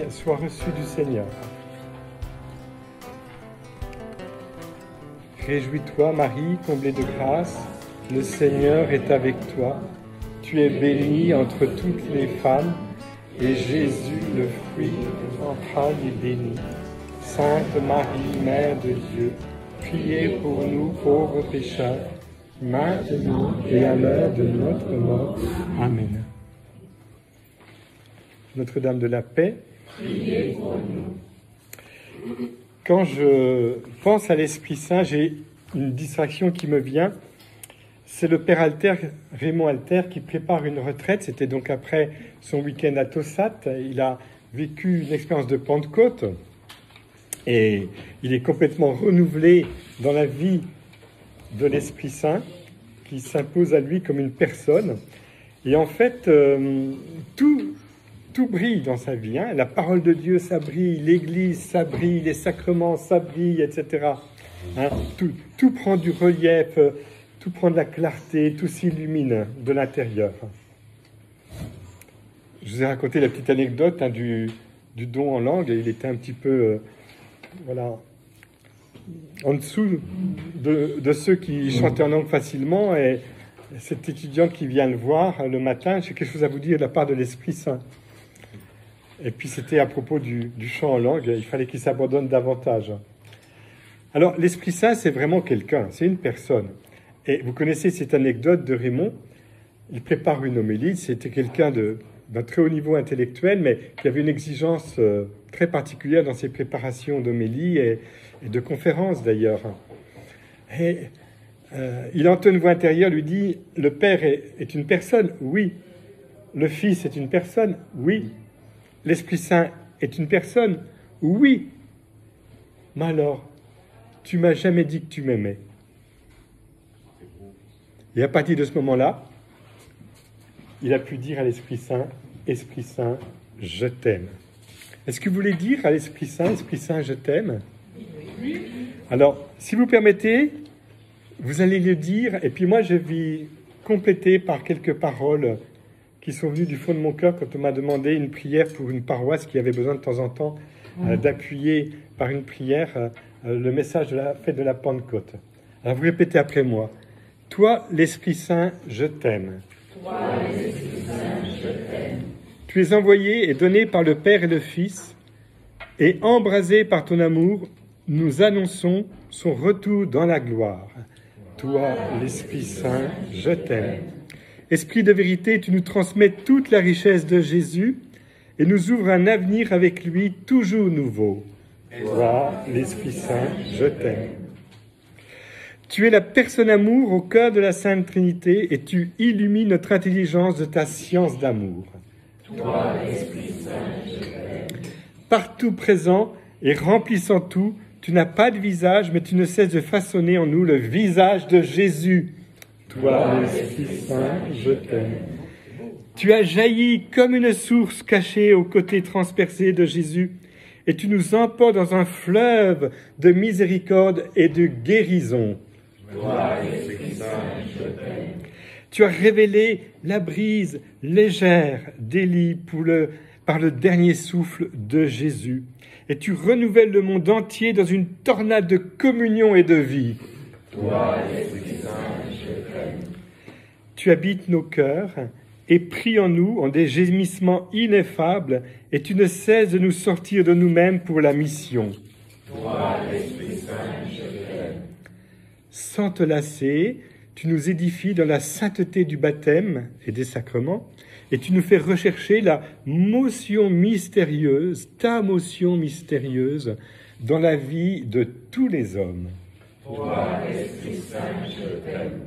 Sois reçu du Seigneur. Réjouis-toi, Marie, comblée de grâce, le Seigneur est avec toi. Tu es bénie entre toutes les femmes, et Jésus, le fruit de ton entrailles, est béni. Sainte Marie, Mère de Dieu, priez pour nous pauvres pécheurs, maintenant et à l'heure de notre mort. Amen. Notre-Dame de la Paix, priez pour nous. Quand je pense à l'Esprit Saint, j'ai une distraction qui me vient. C'est le Père Alter, Raymond Alter, qui prépare une retraite. C'était donc après son week-end à Tossat. Il a vécu une expérience de Pentecôte et il est complètement renouvelé dans la vie de l'Esprit Saint qui s'impose à lui comme une personne. Et en fait, tout brille dans sa vie. La parole de Dieu, ça brille, l'Église, ça brille, les sacrements, ça brille, etc. Tout prend du relief, tout prend de la clarté, tout s'illumine de l'intérieur. Je vous ai raconté la petite anecdote du don en langue. Il était un petit peu en dessous de ceux qui chantaient en langue facilement. Et cette étudiante qui vient le voir le matin, j'ai quelque chose à vous dire de la part de l'Esprit Saint. Et puis c'était à propos du chant en langue, il fallait qu'il s'abandonne davantage. Alors l'Esprit Saint, c'est vraiment quelqu'un, c'est une personne. Et vous connaissez cette anecdote de Raymond, il prépare une homélie, c'était quelqu'un d'un très haut niveau intellectuel, mais qui avait une exigence très particulière dans ses préparations d'homélie et de conférences d'ailleurs. Et il entend une voix intérieure, lui dit, le Père est une personne, oui. Le Fils est une personne, oui. L'Esprit Saint est une personne, oui. Mais alors, tu m'as jamais dit que tu m'aimais. Et à partir de ce moment-là, il a pu dire à l'Esprit Saint, je t'aime. Est-ce que vous voulez dire à l'Esprit Saint, je t'aime? Oui. Alors, si vous permettez, vous allez le dire, et puis moi je vais compléter par quelques paroles qui sont venues du fond de mon cœur quand on m'a demandé une prière pour une paroisse qui avait besoin de temps en temps d'appuyer par une prière le message de la fête de la Pentecôte. Alors vous répétez après moi. Toi, l'Esprit Saint, je t'aime. Toi, l'Esprit Saint, je t'aime. Tu es envoyé et donné par le Père et le Fils, et embrasé par ton amour, nous annonçons son retour dans la gloire. Toi, l'Esprit Saint, je t'aime. Esprit de vérité, tu nous transmets toute la richesse de Jésus et nous ouvres un avenir avec lui toujours nouveau. Toi, l'Esprit Saint, je t'aime. Tu es la personne amour au cœur de la Sainte Trinité et tu illumines notre intelligence de ta science d'amour. Toi, l'Esprit Saint, je t'aime. Partout présent et remplissant tout, tu n'as pas de visage, mais tu ne cesses de façonner en nous le visage de Jésus. Toi, l'Esprit Saint, je t'aime. Tu as jailli comme une source cachée au côté transpercé de Jésus, et tu nous emportes dans un fleuve de miséricorde et de guérison. Toi, l'Esprit Saint, je t'aime. Tu as révélé la brise légère d'Élie par le dernier souffle de Jésus, et tu renouvelles le monde entier dans une tornade de communion et de vie. Toi, l'Esprit Saint, je t'aime. Tu habites nos cœurs et pries en nous en des gémissements ineffables, et tu ne cesses de nous sortir de nous-mêmes pour la mission. Toi, l'Esprit Saint, je t'aime. Sans te lasser, tu nous édifies dans la sainteté du baptême et des sacrements, et tu nous fais rechercher la motion mystérieuse, ta motion mystérieuse, dans la vie de tous les hommes. Toi, l'Esprit Saint, je t'aime.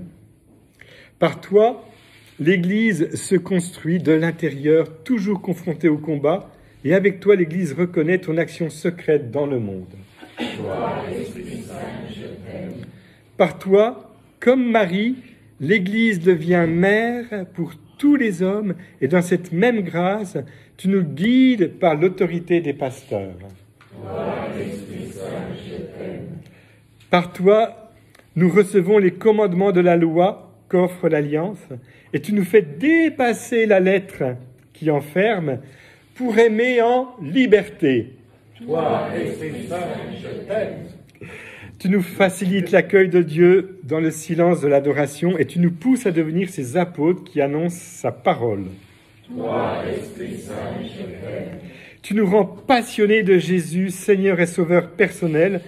Par toi, l'Église se construit de l'intérieur, toujours confrontée au combat, et avec toi, l'Église reconnaît ton action secrète dans le monde. Toi, l'Esprit Saint, je t'aime. Par toi, comme Marie, l'Église devient mère pour tous les hommes, et dans cette même grâce, tu nous guides par l'autorité des pasteurs. Toi, l'Esprit Saint, je t'aime. Par toi, nous recevons les commandements de la loi qu'offre l'Alliance, et tu nous fais dépasser la lettre qui enferme pour aimer en liberté. Toi, Esprit Saint, je t'aime. Tu nous facilites l'accueil de Dieu dans le silence de l'adoration et tu nous pousses à devenir ces apôtres qui annoncent sa parole. Toi, Esprit Saint, je t'aime. Tu nous rends passionnés de Jésus, Seigneur et Sauveur personnel.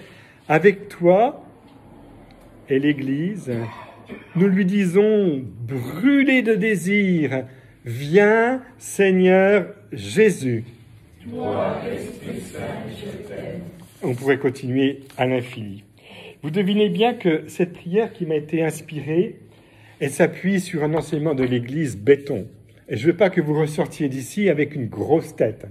Avec toi et l'Église, nous lui disons, brûlés de désir, viens, Seigneur Jésus. Toi, Esprit Saint, je t'aime. On pourrait continuer à l'infini. Vous devinez bien que cette prière qui m'a été inspirée, elle s'appuie sur un enseignement de l'Église béton. Et je ne veux pas que vous ressortiez d'ici avec une grosse tête,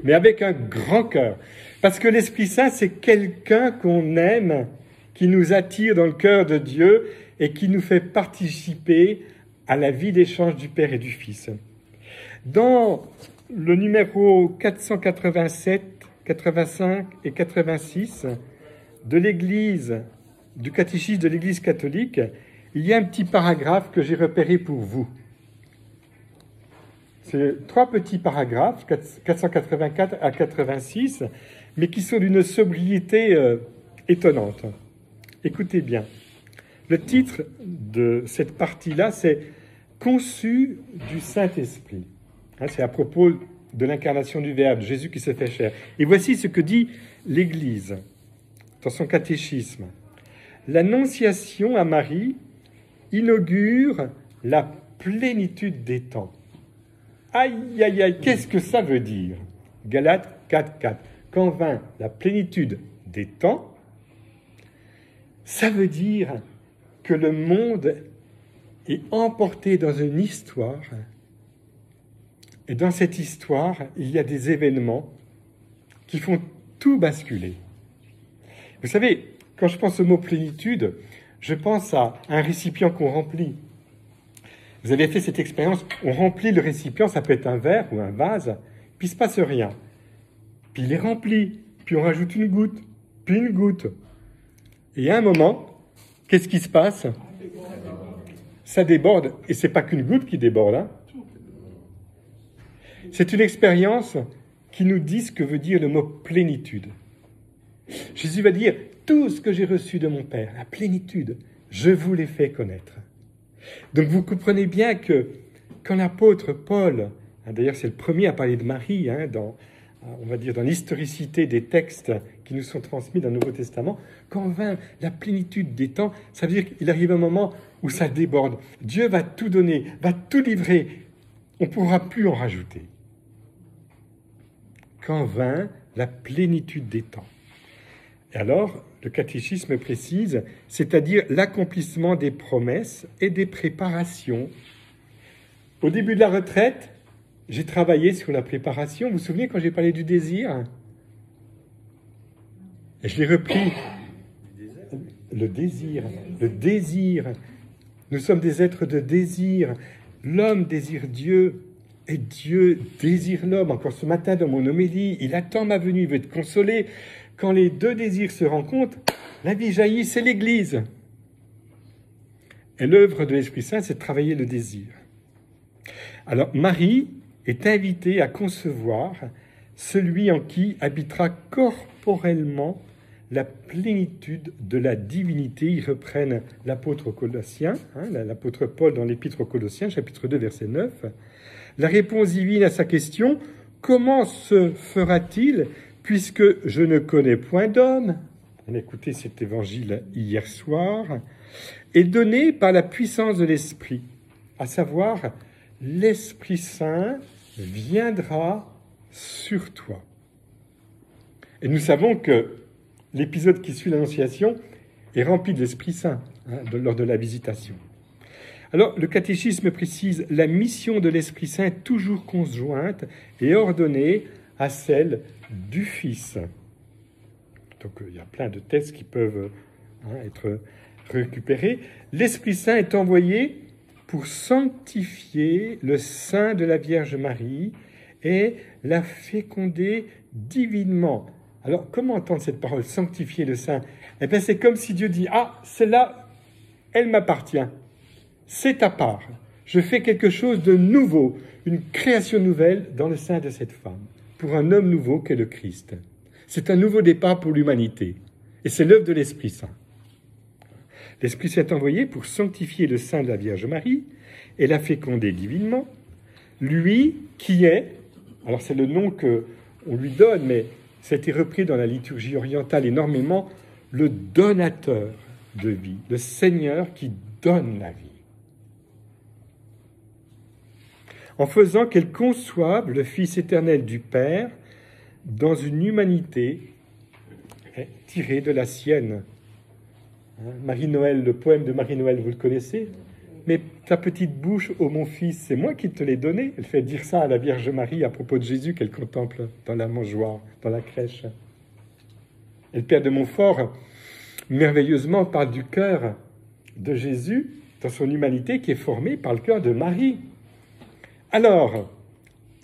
mais avec un grand cœur. Parce que l'Esprit Saint, c'est quelqu'un qu'on aime, qui nous attire dans le cœur de Dieu et qui nous fait participer à la vie d'échange du Père et du Fils. Dans le numéro 487, 85 et 86 de l'Église, du catéchisme de l'Église catholique, il y a un petit paragraphe que j'ai repéré pour vous. C'est 3 petits paragraphes, 484 à 86, mais qui sont d'une sobriété étonnante. Écoutez bien. Le titre de cette partie-là, c'est « Conçu du Saint-Esprit ». C'est à propos de l'incarnation du Verbe, Jésus qui s'est fait chair. Et voici ce que dit l'Église dans son catéchisme. L'Annonciation à Marie inaugure la plénitude des temps. Aïe, aïe, aïe, qu'est-ce que ça veut dire? Galates 4.4. Quand vint la plénitude des temps, ça veut dire que le monde est emporté dans une histoire, et dans cette histoire, il y a des événements qui font tout basculer. Vous savez, quand je pense au mot plénitude, je pense à un récipient qu'on remplit. Vous avez fait cette expérience, on remplit le récipient, ça peut être un verre ou un vase, puis il ne se passe rien. Puis il est rempli, puis on rajoute une goutte, puis une goutte. Et à un moment, qu'est-ce qui se passe? Ça déborde, et ce n'est pas qu'une goutte qui déborde. Hein. C'est une expérience qui nous dit ce que veut dire le mot plénitude. Jésus va dire, tout ce que j'ai reçu de mon Père, la plénitude, je vous l'ai fait connaître. Donc vous comprenez bien que quand l'apôtre Paul, d'ailleurs c'est le premier à parler de Marie, on va dire dans l'historicité des textes qui nous sont transmis dans le Nouveau Testament, quand vint la plénitude des temps, ça veut dire qu'il arrive un moment où ça déborde. Dieu va tout donner, va tout livrer. On ne pourra plus en rajouter. Quand vint la plénitude des temps. Et alors, le catéchisme précise, c'est-à-dire l'accomplissement des promesses et des préparations. Au début de la retraite, j'ai travaillé sur la préparation. Vous vous souvenez quand j'ai parlé du désir? Et je l'ai repris. Le désir. Nous sommes des êtres de désir. L'homme désire Dieu et Dieu désire l'homme. Encore ce matin dans mon homélie, il attend ma venue, il veut être consolé. Quand les deux désirs se rencontrent, la vie jaillit, c'est l'Église. Et l'œuvre de l'Esprit Saint, c'est de travailler le désir. Alors Marie est invitée à concevoir celui en qui habitera corporellement la plénitude de la divinité. Ils reprennent l'apôtre aux Colossiens, l'apôtre Paul dans l'épître aux Colossiens, chapitre 2, verset 9. La réponse divine à sa question, comment se fera-t-il puisque je ne connais point d'homme? On a écouté cet évangile hier soir, est donnée par la puissance de l'Esprit, à savoir l'Esprit Saint viendra sur toi. Et nous savons que l'épisode qui suit l'Annonciation est rempli de l'Esprit Saint lors de la visitation. Alors, le catéchisme précise la mission de l'Esprit Saint toujours conjointe et ordonnée à celle du Fils. Donc, il y a plein de textes qui peuvent être récupérés. L'Esprit Saint est envoyé pour sanctifier le sein de la Vierge Marie et la féconder divinement. Alors, comment entendre cette parole, sanctifier le sein? Eh bien, c'est comme si Dieu dit, celle-là, elle m'appartient. C'est à part. Je fais quelque chose de nouveau, une création nouvelle dans le sein de cette femme. pour un homme nouveau qu'est le Christ. C'est un nouveau départ pour l'humanité. Et c'est l'œuvre de l'Esprit Saint. L'Esprit Saint est envoyé pour sanctifier le sein de la Vierge Marie et la féconder divinement. Lui qui est, alors c'est le nom qu'on lui donne, mais ça a été repris dans la liturgie orientale énormément, le donateur de vie, le Seigneur qui donne la vie. En faisant qu'elle conçoive le Fils éternel du Père dans une humanité tirée de la sienne. Marie-Noël, le poème de Marie-Noël, vous le connaissez? Mais ta petite bouche, ô mon fils, c'est moi qui te l'ai donné. Elle fait dire ça à la Vierge Marie à propos de Jésus qu'elle contemple dans la mangeoire, dans la crèche. Et le Père de Montfort, merveilleusement, parle du cœur de Jésus dans son humanité qui est formée par le cœur de Marie. Alors,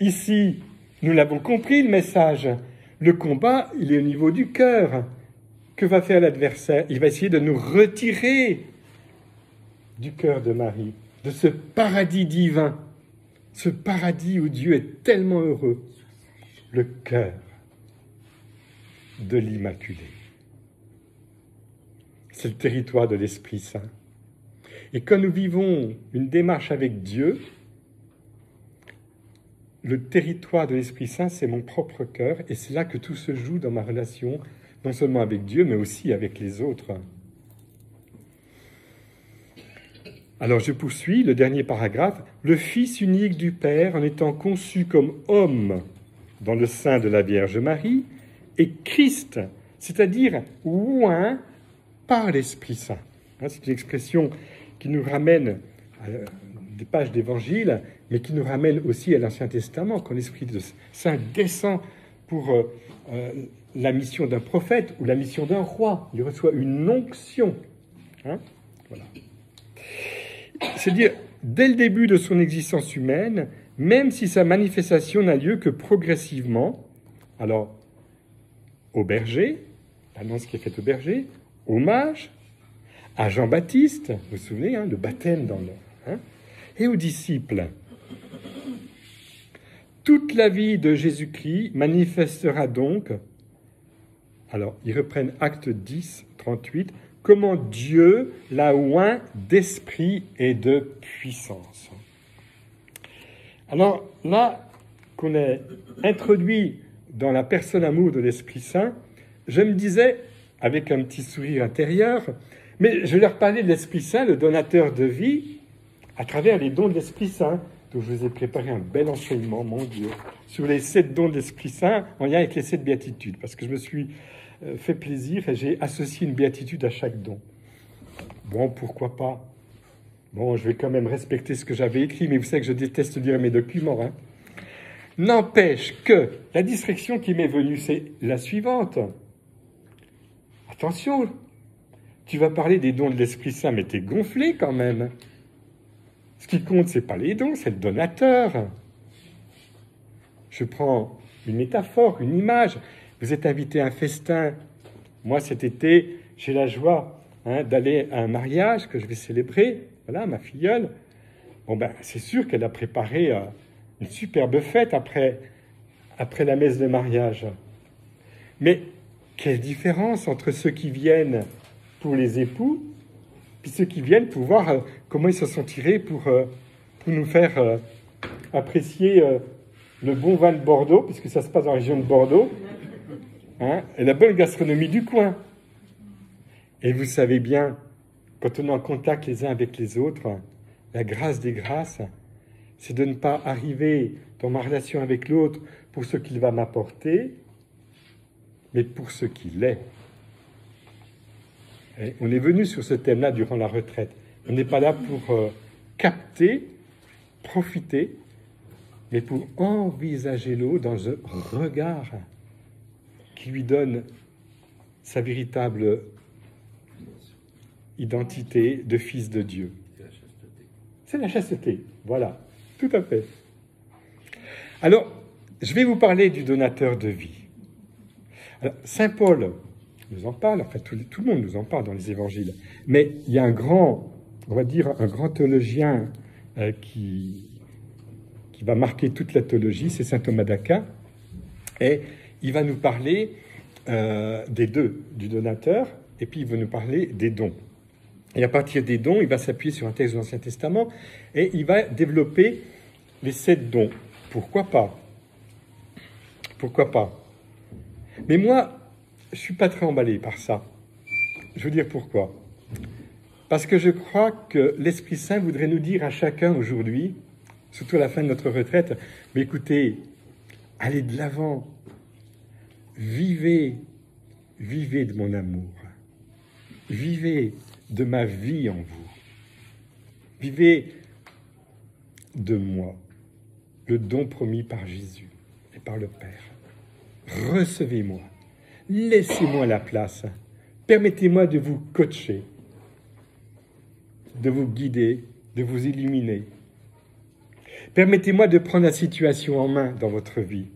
ici, nous l'avons compris, le message. Le combat, il est au niveau du cœur. Que va faire l'adversaire? Il va essayer de nous retirer du cœur de Marie, de ce paradis divin, ce paradis où Dieu est tellement heureux, le cœur de l'Immaculée. C'est le territoire de l'Esprit Saint. Et quand nous vivons une démarche avec Dieu, le territoire de l'Esprit Saint, c'est mon propre cœur, et c'est là que tout se joue dans ma relation, non seulement avec Dieu, mais aussi avec les autres. Alors je poursuis, le dernier paragraphe. Le Fils unique du Père, en étant conçu comme homme dans le sein de la Vierge Marie, est Christ, c'est-à-dire oint par l'Esprit Saint. C'est une expression qui nous ramène à des pages d'Évangile, mais qui nous ramène aussi à l'Ancien Testament, quand l'Esprit Saint descend pour la mission d'un prophète ou la mission d'un roi. Il reçoit une onction. Voilà. C'est-à-dire, dès le début de son existence humaine, même si sa manifestation n'a lieu que progressivement, alors, au berger, l'annonce qui est faite au berger, au mage, à Jean-Baptiste, vous vous souvenez, le baptême dans le... et aux disciples. Toute la vie de Jésus-Christ manifestera donc, alors ils reprennent Acte 10, 38, comment Dieu l'a oint d'esprit et de puissance. Alors là, qu'on est introduit dans la personne amour de l'Esprit Saint, je me disais, avec un petit sourire intérieur, mais je leur parlais de l'Esprit Saint, le donateur de vie, à travers les dons de l'Esprit Saint. Donc je vous ai préparé un bel enseignement, mon Dieu, sur les 7 dons de l'Esprit Saint en lien avec les 7 béatitudes, parce que je me suis fait plaisir et j'ai associé une béatitude à chaque don. Bon, pourquoi pas? Bon, je vais quand même respecter ce que j'avais écrit, mais vous savez que je déteste lire mes documents. N'empêche que la distraction qui m'est venue, c'est la suivante. Attention, tu vas parler des dons de l'Esprit Saint, mais t'es gonflé quand même. Ce qui compte, c'est pas les dons, c'est le donateur. Je prends une métaphore, une image. Vous êtes invité à un festin. Moi, cet été, j'ai la joie d'aller à un mariage que je vais célébrer. Voilà, ma filleule. Bon, c'est sûr qu'elle a préparé une superbe fête après la messe de mariage. Mais quelle différence entre ceux qui viennent pour les époux puis ceux qui viennent pour voir comment ils se sont tirés pour nous faire apprécier le bon vin de Bordeaux, puisque ça se passe dans la région de Bordeaux, et la bonne gastronomie du coin. Et vous savez bien, quand on est en contact les uns avec les autres, la grâce des grâces, c'est de ne pas arriver dans ma relation avec l'autre pour ce qu'il va m'apporter, mais pour ce qu'il est. Et on est venu sur ce thème-là durant la retraite. On n'est pas là pour capter, profiter, mais pour envisager l'autre dans un regard qui lui donne sa véritable identité de fils de Dieu. C'est la chasteté, voilà, tout à fait. Alors, je vais vous parler du donateur de vie. Alors, Saint Paul nous en parle, enfin tout le monde nous en parle dans les évangiles, mais il y a un grand théologien qui va marquer toute la théologie, c'est saint Thomas d'Aquin, Et il va nous parler des deux, du donateur, et puis il va nous parler des dons. Et à partir des dons, il va s'appuyer sur un texte de l'Ancien Testament, et il va développer les 7 dons. Pourquoi pas? Pourquoi pas? Mais moi, je ne suis pas très emballé par ça. Je veux dire pourquoi. Parce que je crois que l'Esprit Saint voudrait nous dire à chacun aujourd'hui, surtout à la fin de notre retraite, mais écoutez, allez de l'avant, vivez de mon amour, vivez de ma vie en vous, vivez de moi, le don promis par Jésus et par le Père. Recevez-moi, laissez-moi la place, permettez-moi de vous coacher, de vous guider, de vous illuminer. Permettez-moi de prendre la situation en main dans votre vie.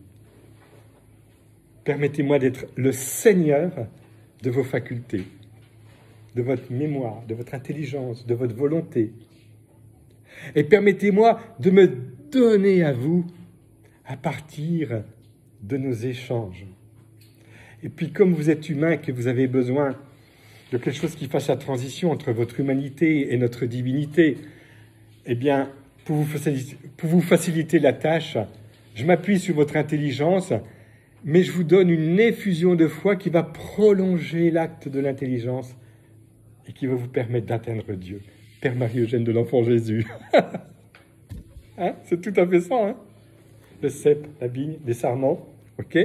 Permettez-moi d'être le Seigneur de vos facultés, de votre mémoire, de votre intelligence, de votre volonté. Et permettez-moi de me donner à vous à partir de nos échanges. Et puis, comme vous êtes humain, que vous avez besoin de quelque chose qui fasse la transition entre votre humanité et notre divinité, eh bien, pour vous faciliter la tâche, je m'appuie sur votre intelligence, mais je vous donne une effusion de foi qui va prolonger l'acte de l'intelligence et qui va vous permettre d'atteindre Dieu. Père Marie-Eugène de l'Enfant Jésus. Hein, c'est tout à fait ça, hein? Le cep, la vigne, les sarments, ok?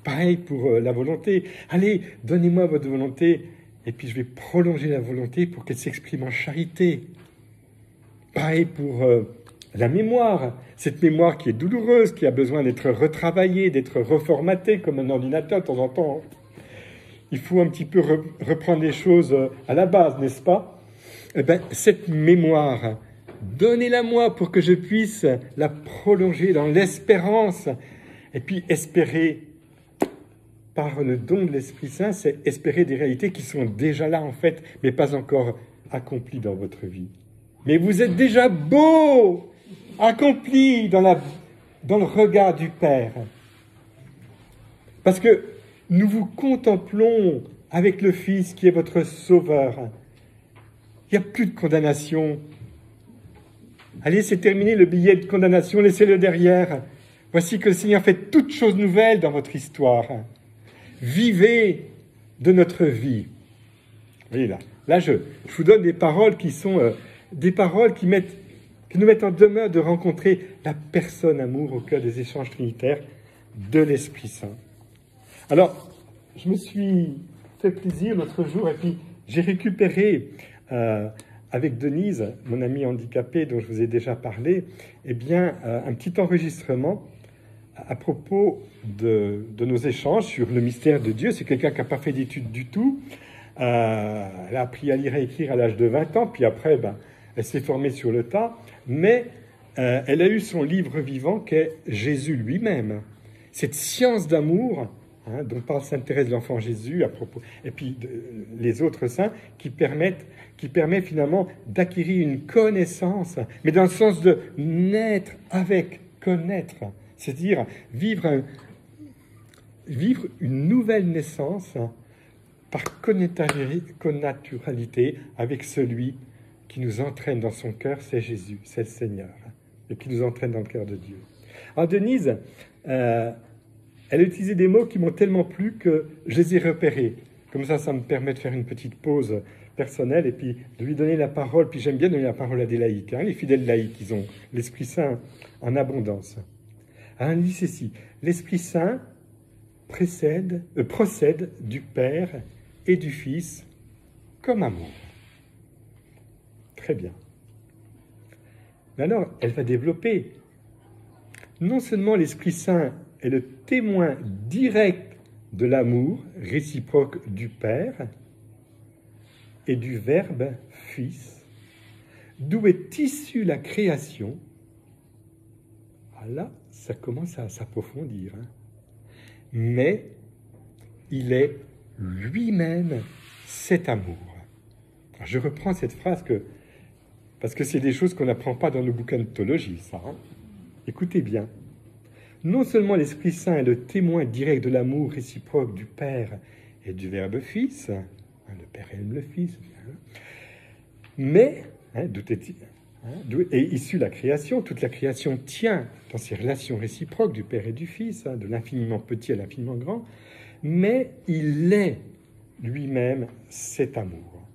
Pareil pour la volonté. Allez, donnez-moi votre volonté, et puis je vais prolonger la volonté pour qu'elle s'exprime en charité. Pareil pour la mémoire, cette mémoire qui est douloureuse, qui a besoin d'être retravaillée, d'être reformatée comme un ordinateur de temps en temps. Il faut un petit peu reprendre les choses à la base, n'est-ce pas? Eh bien, cette mémoire, donnez-la-moi pour que je puisse la prolonger dans l'espérance. Et puis espérer, par le don de l'Esprit Saint, c'est espérer des réalités qui sont déjà là en fait, mais pas encore accomplies dans votre vie. Mais vous êtes déjà beau, accompli dans le regard du Père. Parce que nous vous contemplons avec le Fils qui est votre Sauveur. Il n'y a plus de condamnation. Allez, c'est terminé le billet de condamnation, laissez-le derrière. Voici que le Seigneur fait toutes choses nouvelles dans votre histoire. Vivez de notre vie. Vous voyez là je vous donne des paroles qui sont des paroles qui nous mettent en demeure de rencontrer la personne amour au cœur des échanges trinitaires de l'Esprit Saint. Alors, je me suis fait plaisir l'autre jour et puis j'ai récupéré avec Denise, mon amie handicapée dont je vous ai déjà parlé, eh bien, un petit enregistrement à propos de nos échanges sur le mystère de Dieu. C'est quelqu'un qui n'a pas fait d'études du tout. Elle a appris à lire et écrire à l'âge de 20 ans, puis après, elle s'est formée sur le tas. Mais elle a eu son livre vivant qu'est Jésus lui-même. Cette science d'amour dont parle Sainte Thérèse de l'Enfant Jésus, à propos, et puis les autres saints, qui permet finalement d'acquérir une connaissance, mais dans le sens de naître avec, connaître, c'est-à-dire vivre une nouvelle naissance par connaturalité avec celui qui nous entraîne dans son cœur, c'est Jésus, c'est le Seigneur, et qui nous entraîne dans le cœur de Dieu. Alors Denise, elle a utilisé des mots qui m'ont tellement plu que je les ai repérés. Comme ça me permet de faire une petite pause personnelle et puis de lui donner la parole. Puis j'aime bien donner la parole à des laïcs. Les fidèles laïcs, ils ont l'Esprit Saint en abondance. Alors, elle dit ceci: l'Esprit Saint procède du Père et du Fils comme amour. Très bien. Mais alors, elle va développer. Non seulement l'Esprit Saint est le témoin direct de l'amour réciproque du Père et du Verbe Fils, d'où est issue la création. Ah là, ça commence à s'approfondir. Mais il est lui-même cet amour. Alors, je reprends cette phrase parce que c'est des choses qu'on n'apprend pas dans nos bouquins de théologie, ça. Écoutez bien. Non seulement l'Esprit Saint est le témoin direct de l'amour réciproque du Père et du Verbe Fils, le Père aime le Fils, mais, d'où est issue la création, toute la création tient dans ces relations réciproques du Père et du Fils, de l'infiniment petit à l'infiniment grand, mais il est lui-même cet amour.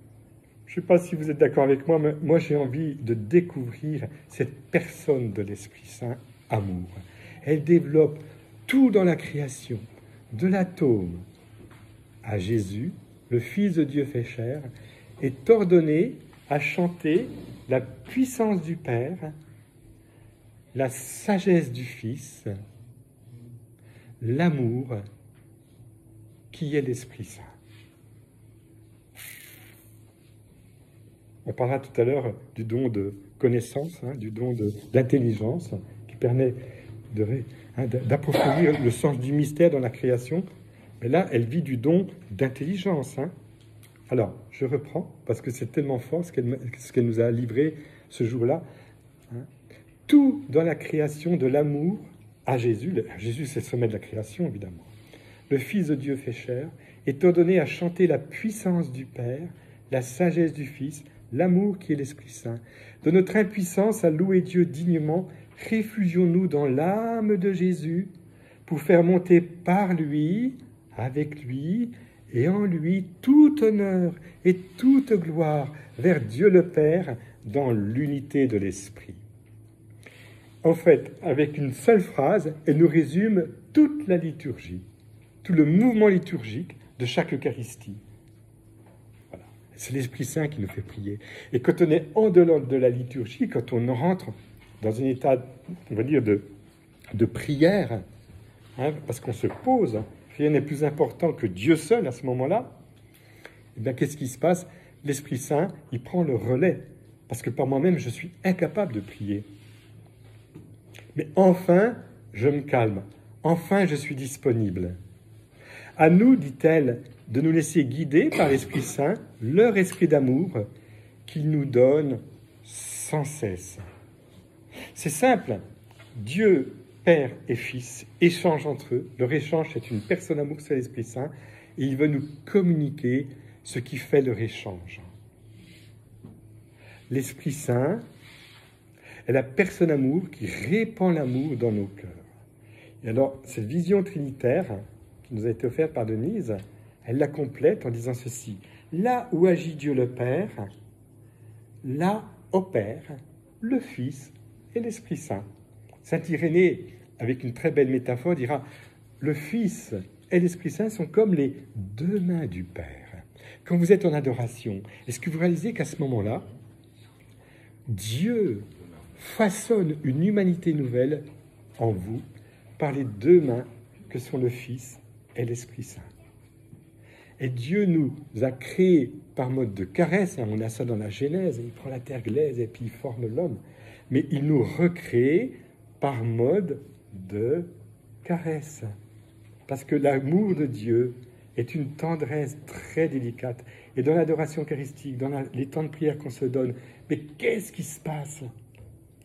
Je ne sais pas si vous êtes d'accord avec moi, mais moi j'ai envie de découvrir cette personne de l'Esprit Saint, amour. Elle développe tout dans la création, de l'atome à Jésus, le Fils de Dieu fait chair, est ordonnée à chanter la puissance du Père, la sagesse du Fils, l'amour qui est l'Esprit Saint. On parlera tout à l'heure du don de connaissance, du don d'intelligence, qui permet d'approfondir le sens du mystère dans la création. Mais là, elle vit du don d'intelligence. Alors, je reprends, parce que c'est tellement fort ce qu'elle nous a livré ce jour-là. Tout dans la création de l'amour à Jésus. Jésus, c'est le sommet de la création, évidemment. Le Fils de Dieu fait chair est ordonné à chanter la puissance du Père, la sagesse du Fils, l'amour qui est l'Esprit Saint. De notre impuissance à louer Dieu dignement, réfugions-nous dans l'âme de Jésus pour faire monter par lui, avec lui et en lui tout honneur et toute gloire vers Dieu le Père dans l'unité de l'Esprit. En fait, avec une seule phrase, elle nous résume toute la liturgie, tout le mouvement liturgique de chaque Eucharistie. Voilà. C'est l'Esprit Saint qui nous fait prier. Et quand on est en dehors de la liturgie, quand on rentre dans un état, on va dire, de prière, parce qu'on se pose, rien n'est plus important que Dieu seul à ce moment-là, et bien qu'est-ce qui se passe? L'Esprit Saint, il prend le relais, parce que par moi-même, je suis incapable de prier. Mais enfin, je me calme. Enfin, je suis disponible. À nous, dit-elle, de nous laisser guider par l'Esprit Saint, leur esprit d'amour, qu'il nous donne sans cesse. C'est simple. Dieu, Père et Fils, échangent entre eux. Leur échange, c'est une personne amour, c'est l'Esprit Saint, et il veut nous communiquer ce qui fait leur échange. L'Esprit Saint est la personne amour qui répand l'amour dans nos cœurs. Et alors, cette vision trinitaire qui nous a été offerte par Denise, elle la complète en disant ceci. Là où agit Dieu le Père, là opère le Fils et l'Esprit Saint. Saint Irénée, avec une très belle métaphore, dira « Le Fils et l'Esprit Saint sont comme les deux mains du Père. » Quand vous êtes en adoration, est-ce que vous réalisez qu'à ce moment-là, Dieu façonne une humanité nouvelle en vous par les deux mains que sont le Fils et l'Esprit Saint. Et Dieu nous a créés par mode de caresse, on a ça dans la Genèse, il prend la terre glaise et puis il forme l'homme, mais il nous recrée par mode de caresse. Parce que l'amour de Dieu est une tendresse très délicate. Et dans l'adoration eucharistique, dans les temps de prière qu'on se donne, mais qu'est-ce qui se passe?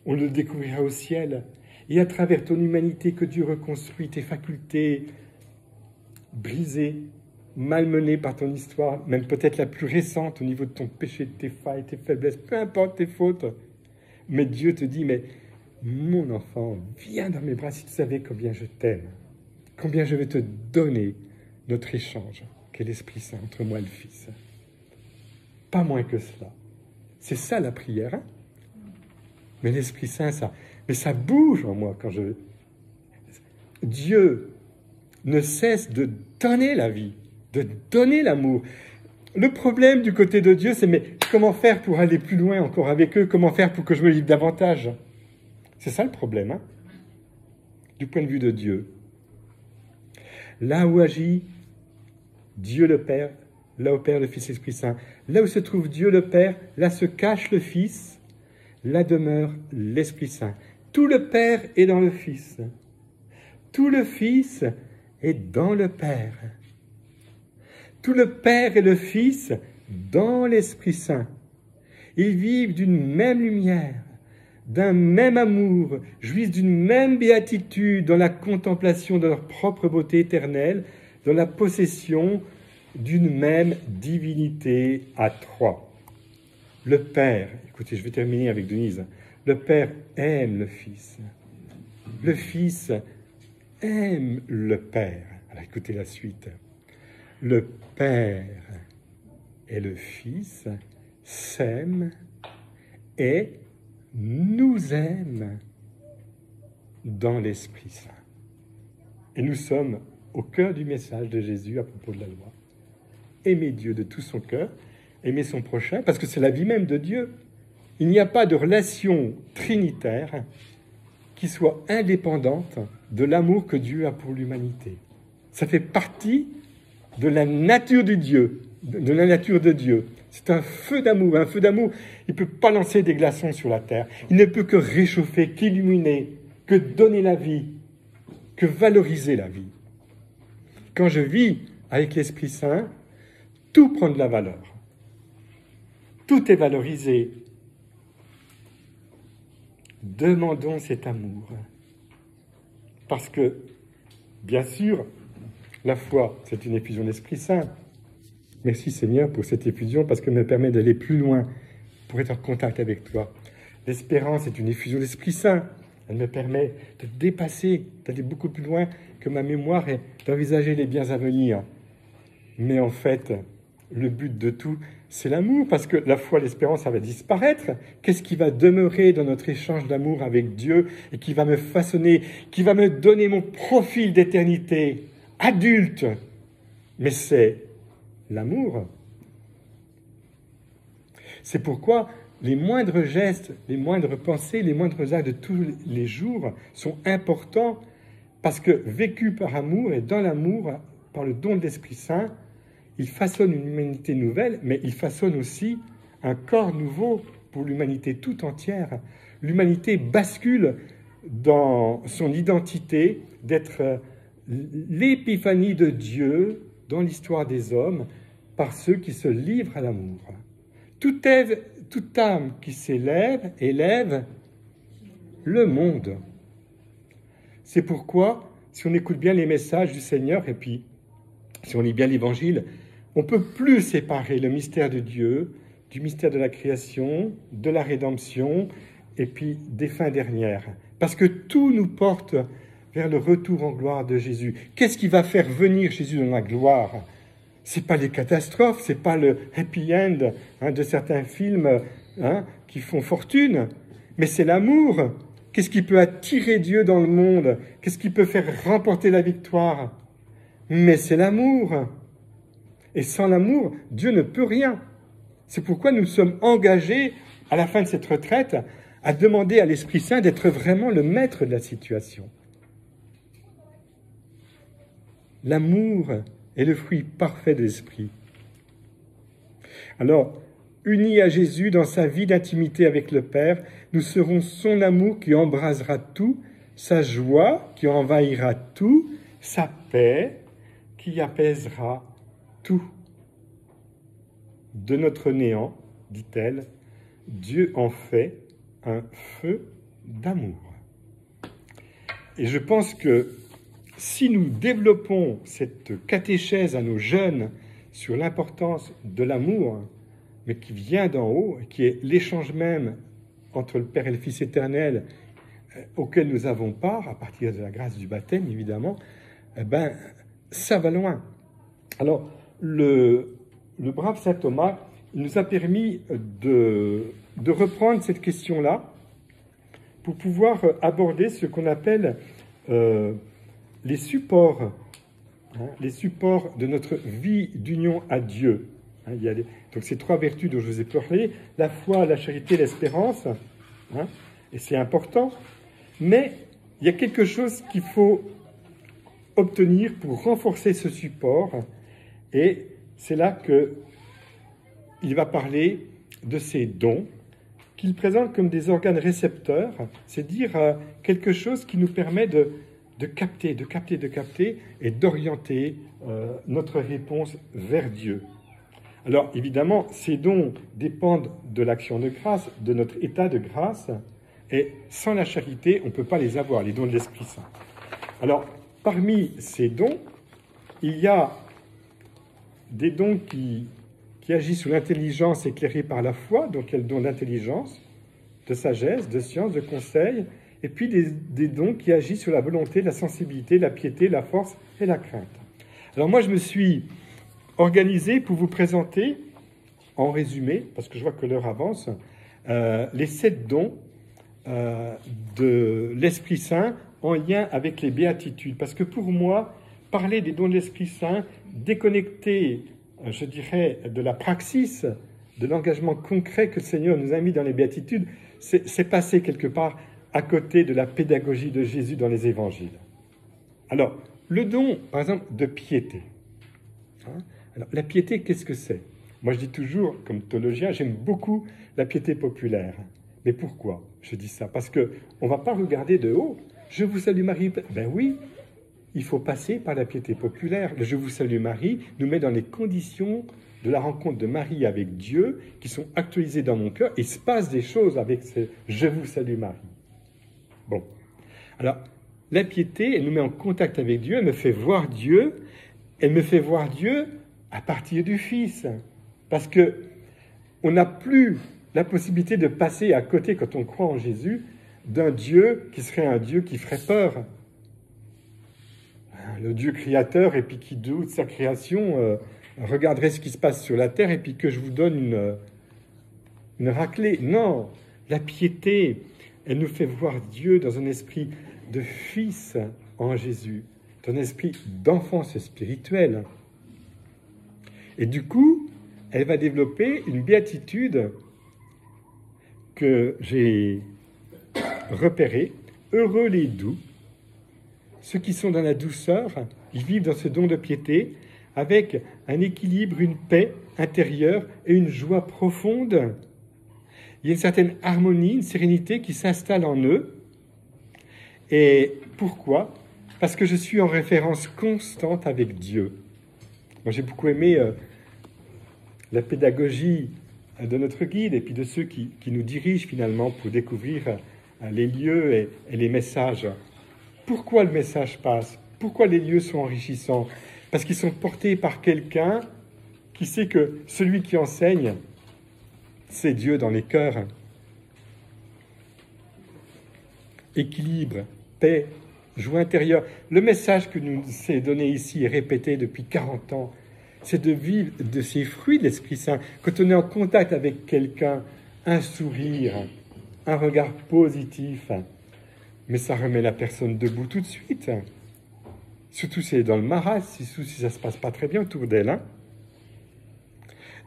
On le découvrira au ciel. Et à travers ton humanité que Dieu reconstruit, tes facultés brisées, malmenées par ton histoire, même peut-être la plus récente au niveau de ton péché, de tes failles, tes faiblesses, peu importe tes fautes. Mais Dieu te dit, mais mon enfant, viens dans mes bras si tu savais combien je t'aime, combien je vais te donner notre échange, qu'est l'Esprit Saint entre moi et le Fils. Pas moins que cela. C'est ça la prière, hein? Mais l'Esprit Saint, ça bouge en moi quand je... Dieu ne cesse de donner la vie, de donner l'amour. Le problème du côté de Dieu, c'est mais comment faire pour aller plus loin encore avec eux? Comment faire pour que je me livre davantage? C'est ça le problème, hein? Du point de vue de Dieu. Là où agit Dieu le Père, là opère le Fils et l'Esprit Saint. Là où se trouve Dieu le Père, là se cache le Fils, là demeure l'Esprit Saint. Tout le Père est dans le Fils. Tout le Fils est dans le Père. Tout le Père et le Fils dans l'Esprit Saint. Ils vivent d'une même lumière, d'un même amour, jouissent d'une même béatitude dans la contemplation de leur propre beauté éternelle, dans la possession d'une même divinité à trois. Le Père, écoutez, je vais terminer avec Denise, le Père aime le Fils. Le Fils aime le Père. Alors écoutez la suite. Le Père et le Fils s'aiment et nous aiment dans l'Esprit Saint. Et nous sommes au cœur du message de Jésus à propos de la loi. Aimer Dieu de tout son cœur, aimer son prochain, parce que c'est la vie même de Dieu. Il n'y a pas de relation trinitaire qui soit indépendante de l'amour que Dieu a pour l'humanité. Ça fait partie de la nature de Dieu, de la nature de Dieu. C'est un feu d'amour. Un feu d'amour, il ne peut pas lancer des glaçons sur la terre. Il ne peut que réchauffer, qu'illuminer, que donner la vie, que valoriser la vie. Quand je vis avec l'Esprit Saint, tout prend de la valeur. Tout est valorisé. Demandons cet amour. Parce que, bien sûr, la foi, c'est une effusion d'Esprit Saint. Merci Seigneur pour cette effusion parce qu'elle me permet d'aller plus loin pour être en contact avec toi. L'espérance est une effusion d'Esprit Saint. Elle me permet de dépasser, d'aller beaucoup plus loin que ma mémoire et d'envisager les biens à venir. Mais en fait, le but de tout, c'est l'amour, parce que la foi, l'espérance, ça va disparaître. Qu'est-ce qui va demeurer dans notre échange d'amour avec Dieu et qui va me façonner, qui va me donner mon profil d'éternité adulte? Mais c'est l'amour. C'est pourquoi les moindres gestes, les moindres pensées, les moindres actes de tous les jours sont importants parce que vécus par amour et dans l'amour, par le don de l'Esprit Saint, il façonne une humanité nouvelle, mais il façonne aussi un corps nouveau pour l'humanité tout entière. L'humanité bascule dans son identité d'être l'épiphanie de Dieu dans l'histoire des hommes par ceux qui se livrent à l'amour. Toute âme qui s'élève, élève le monde. C'est pourquoi, si on écoute bien les messages du Seigneur, et puis si on lit bien l'Évangile, on ne peut plus séparer le mystère de Dieu du mystère de la création, de la rédemption, et puis des fins dernières. Parce que tout nous porte vers le retour en gloire de Jésus. Qu'est-ce qui va faire venir Jésus dans la gloire? C'est pas les catastrophes, c'est pas le happy end de certains films qui font fortune, mais c'est l'amour. Qu'est-ce qui peut attirer Dieu dans le monde? Qu'est-ce qui peut faire remporter la victoire? Mais c'est l'amour. Et sans l'amour, Dieu ne peut rien. C'est pourquoi nous sommes engagés, à la fin de cette retraite, à demander à l'Esprit Saint d'être vraiment le maître de la situation. L'amour est le fruit parfait de l'Esprit. Alors, unis à Jésus dans sa vie d'intimité avec le Père, nous serons son amour qui embrasera tout, sa joie qui envahira tout, sa paix qui apaisera tout. De notre néant, dit-elle, Dieu en fait un feu d'amour. Et je pense que si nous développons cette catéchèse à nos jeunes sur l'importance de l'amour, mais qui vient d'en haut, qui est l'échange même entre le Père et le Fils éternel, auquel nous avons part, à partir de la grâce du baptême, évidemment, ça va loin. Alors, le brave saint Thomas, il nous a permis de reprendre cette question-là pour pouvoir aborder ce qu'on appelle les supports de notre vie d'union à Dieu. Donc ces trois vertus dont je vous ai parlé, la foi, la charité, l'espérance, et c'est important, mais il y a quelque chose qu'il faut obtenir pour renforcer ce support, et c'est là qu'il va parler de ces dons qu'il présente comme des organes récepteurs, c'est dire quelque chose qui nous permet de capter et d'orienter notre réponse vers Dieu. Alors, évidemment, ces dons dépendent de l'action de grâce, de notre état de grâce, Et sans la charité, on ne peut pas les avoir, les dons de l'Esprit Saint. Alors, parmi ces dons, il y a des dons qui agissent sous l'intelligence éclairée par la foi, donc il y a le don d'intelligence, de sagesse, de science, de conseil, et puis des dons qui agissent sur la volonté, la sensibilité, la piété, la force et la crainte. Alors moi, je me suis organisé pour vous présenter, en résumé, parce que je vois que l'heure avance, les 7 dons de l'Esprit Saint en lien avec les béatitudes. Parce que pour moi, parler des dons de l'Esprit Saint, déconnecté, je dirais, de la praxis, de l'engagement concret que le Seigneur nous a mis dans les béatitudes, c'est passer quelque part à côté de la pédagogie de Jésus dans les évangiles. Alors, le don, par exemple, de piété. Alors, la piété, qu'est-ce que c'est? Moi, je dis toujours, comme théologien, j'aime beaucoup la piété populaire. Mais pourquoi je dis ça? Parce qu'on ne va pas regarder de haut. Je vous salue Marie. Ben oui, il faut passer par la piété populaire. Le Je vous salue Marie nous met dans les conditions de la rencontre de Marie avec Dieu qui sont actualisées dans mon cœur. Il se passe des choses avec ce Je vous salue Marie. Bon. Alors, la piété, elle nous met en contact avec Dieu, elle me fait voir Dieu, elle me fait voir Dieu à partir du Fils. Parce que on n'a plus la possibilité de passer à côté, quand on croit en Jésus, d'un Dieu qui serait un Dieu qui ferait peur. Le Dieu créateur, et puis qui doute sa création, regarderait ce qui se passe sur la terre, et puis que je vous donne une raclée. Non, la piété, elle nous fait voir Dieu dans un esprit de Fils en Jésus, dans un esprit d'enfance spirituelle. Et du coup, elle va développer une béatitude que j'ai repérée. Heureux les doux, ceux qui sont dans la douceur, ils vivent dans ce don de piété, avec un équilibre, une paix intérieure et une joie profonde. Il y a une certaine harmonie, une sérénité qui s'installe en eux. Et pourquoi? Parce que je suis en référence constante avec Dieu. Moi, j'ai beaucoup aimé la pédagogie de notre guide et puis de ceux qui nous dirigent finalement pour découvrir les lieux et les messages. Pourquoi le message passe? Pourquoi les lieux sont enrichissants? Parce qu'ils sont portés par quelqu'un qui sait que celui qui enseigne, c'est Dieu dans les cœurs. Équilibre, paix, joie intérieure. Le message que nous s'est donné ici et répété depuis 40 ans, c'est de vivre de ces fruits de l'Esprit Saint. Quand on est en contact avec quelqu'un, un sourire, un regard positif, mais ça remet la personne debout tout de suite. Surtout si elle est dans le marasme, surtout si ça ne se passe pas très bien autour d'elle. Hein.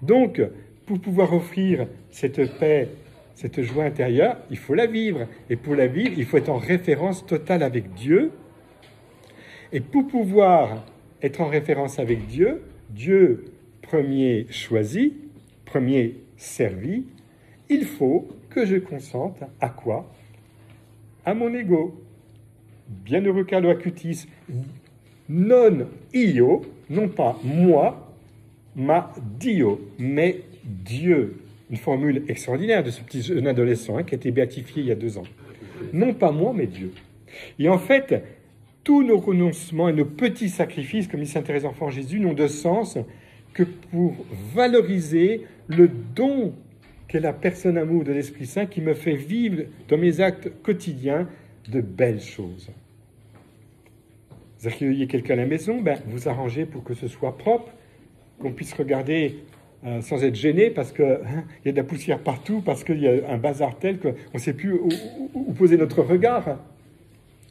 Donc, pour pouvoir offrir cette paix, cette joie intérieure, il faut la vivre. Et pour la vivre, il faut être en référence totale avec Dieu. Et pour pouvoir être en référence avec Dieu, Dieu premier choisi, premier servi, il faut que je consente à quoi? À mon ego. Bienheureux Carlo Acutis, non io, non pas moi, ma Dio, mais Dieu. Une formule extraordinaire de ce petit jeune adolescent qui a été béatifié il y a 2 ans. Non pas moi, mais Dieu. Et en fait, tous nos renoncements et nos petits sacrifices, comme dit Saint Thérèse d'Enfant Jésus, n'ont de sens que pour valoriser le don qu'est la personne amour de l'Esprit Saint qui me fait vivre dans mes actes quotidiens de belles choses. Vous accueillez quelqu'un à la maison, vous arrangez pour que ce soit propre, qu'on puisse regarder sans être gêné parce qu'il y a de la poussière partout, parce qu'il y a un bazar tel qu'on ne sait plus où poser notre regard.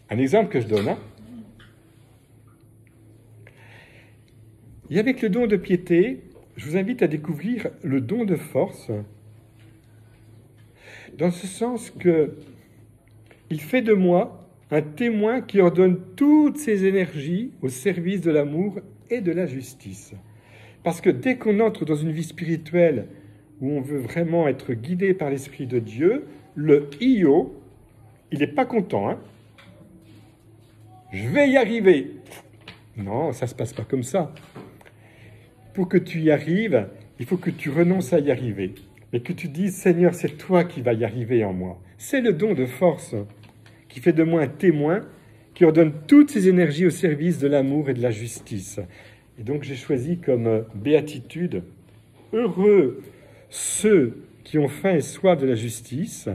Un exemple que je donne. Et avec le don de piété, je vous invite à découvrir le don de force, dans ce sens que il fait de moi un témoin qui ordonne toutes ses énergies au service de l'amour et de la justice. Parce que dès qu'on entre dans une vie spirituelle où on veut vraiment être guidé par l'Esprit de Dieu, le « io », il n'est pas content. Je vais y arriver. Non, ça ne se passe pas comme ça. Pour que tu y arrives, il faut que tu renonces à y arriver. Et que tu dises, Seigneur, c'est toi qui vas y arriver en moi. C'est le don de force qui fait de moi un témoin, qui ordonne toutes ses énergies au service de l'amour et de la justice. Et donc j'ai choisi comme béatitude « Heureux ceux qui ont faim et soif de la justice ».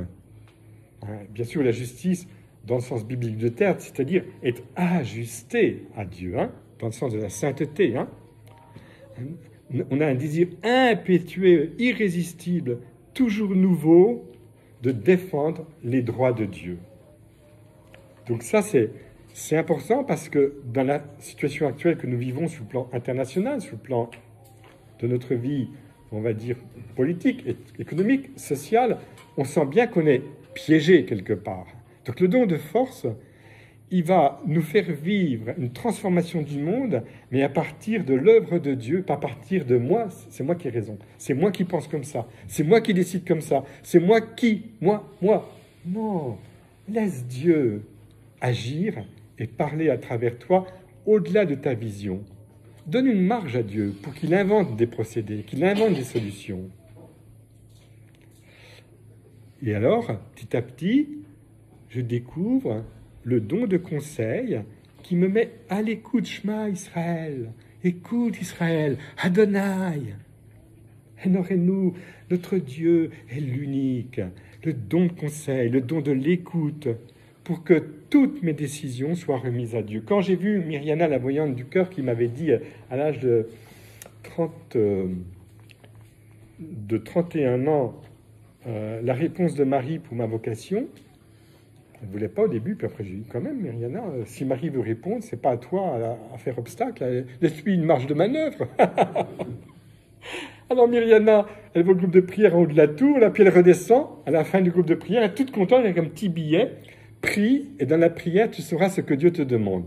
Bien sûr, la justice, dans le sens biblique de terme, c'est-à-dire être ajusté à Dieu, dans le sens de la sainteté. On a un désir impétueux, irrésistible, toujours nouveau, de défendre les droits de Dieu. Donc ça, c'est important parce que dans la situation actuelle que nous vivons sur le plan international, sur le plan de notre vie, on va dire, politique, économique, sociale, on sent bien qu'on est piégé quelque part. Donc le don de force, il va nous faire vivre une transformation du monde, mais à partir de l'œuvre de Dieu, pas à partir de moi, c'est moi qui ai raison, c'est moi qui pense comme ça, c'est moi qui décide comme ça, c'est moi. Non, laisse Dieu agir et parler à travers toi au-delà de ta vision. Donne une marge à Dieu pour qu'il invente des procédés, qu'il invente des solutions. Et alors, petit à petit, je découvre le don de conseil qui me met à l'écoute. Shema Israël, écoute Israël, Adonai. Honorez-nous, notre Dieu est l'unique. Le don de conseil, le don de l'écoute, pour que toutes mes décisions soient remises à Dieu. Quand j'ai vu Myriana, la voyante du cœur, qui m'avait dit à l'âge de 31 ans, la réponse de Marie pour ma vocation, elle ne voulait pas au début, puis après j'ai dit quand même, Myriana, si Marie veut répondre, c'est pas à toi à faire obstacle, laisse-lui une marge de manœuvre. Alors Myriana, elle va au groupe de prière en haut de la tour, là, puis elle redescend, à la fin du groupe de prière, elle est toute contente avec un petit billet, prie, et dans la prière, tu sauras ce que Dieu te demande.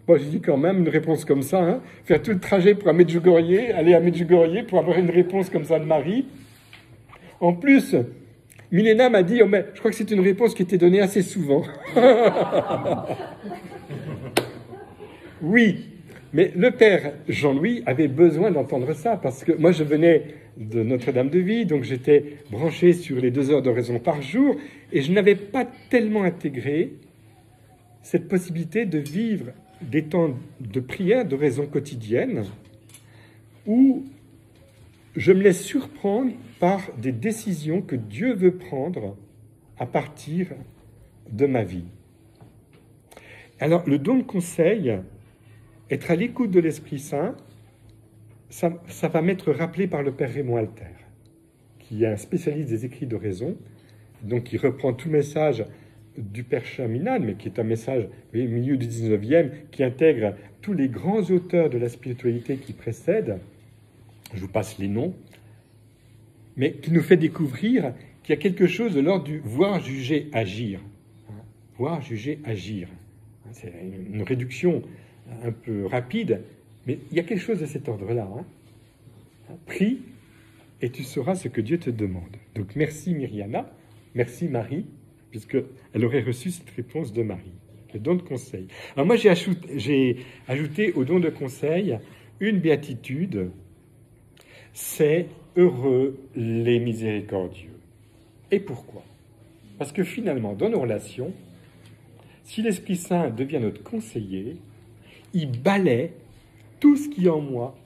Bon, j'ai dit quand même, une réponse comme ça, faire tout le trajet pour aller à Medjugorje pour avoir une réponse comme ça de Marie. En plus, Milena m'a dit, mais je crois que c'est une réponse qui était donnée assez souvent. Oui, mais le père Jean-Louis avait besoin d'entendre ça, parce que moi je venais de Notre-Dame-de-Vie, donc j'étais branché sur les 2 heures d'oraison par jour, et je n'avais pas tellement intégré cette possibilité de vivre des temps de prière, d'oraison quotidienne, où je me laisse surprendre par des décisions que Dieu veut prendre à partir de ma vie. Alors, le don de conseil, être à l'écoute de l'Esprit Saint, ça va m'être rappelé par le Père Raymond Alter, qui est un spécialiste des écrits d'oraison, donc qui reprend tout le message du Père Chaminade, mais qui est un message au milieu du 19e, qui intègre tous les grands auteurs de la spiritualité qui précèdent. Je vous passe les noms, mais qui nous fait découvrir qu'il y a quelque chose de l'ordre du voir, juger, agir. Voir, juger, agir. C'est une réduction un peu rapide, mais il y a quelque chose de cet ordre-là. Prie et tu sauras ce que Dieu te demande. Donc merci Myriana, merci Marie, puisqu'elle aurait reçu cette réponse de Marie. Le don de conseil. Alors moi j'ai ajouté au don de conseil une béatitude, c'est heureux les miséricordieux. Et pourquoi ? Parce que finalement, dans nos relations, si l'Esprit Saint devient notre conseiller, il balaie tout ce qui en moi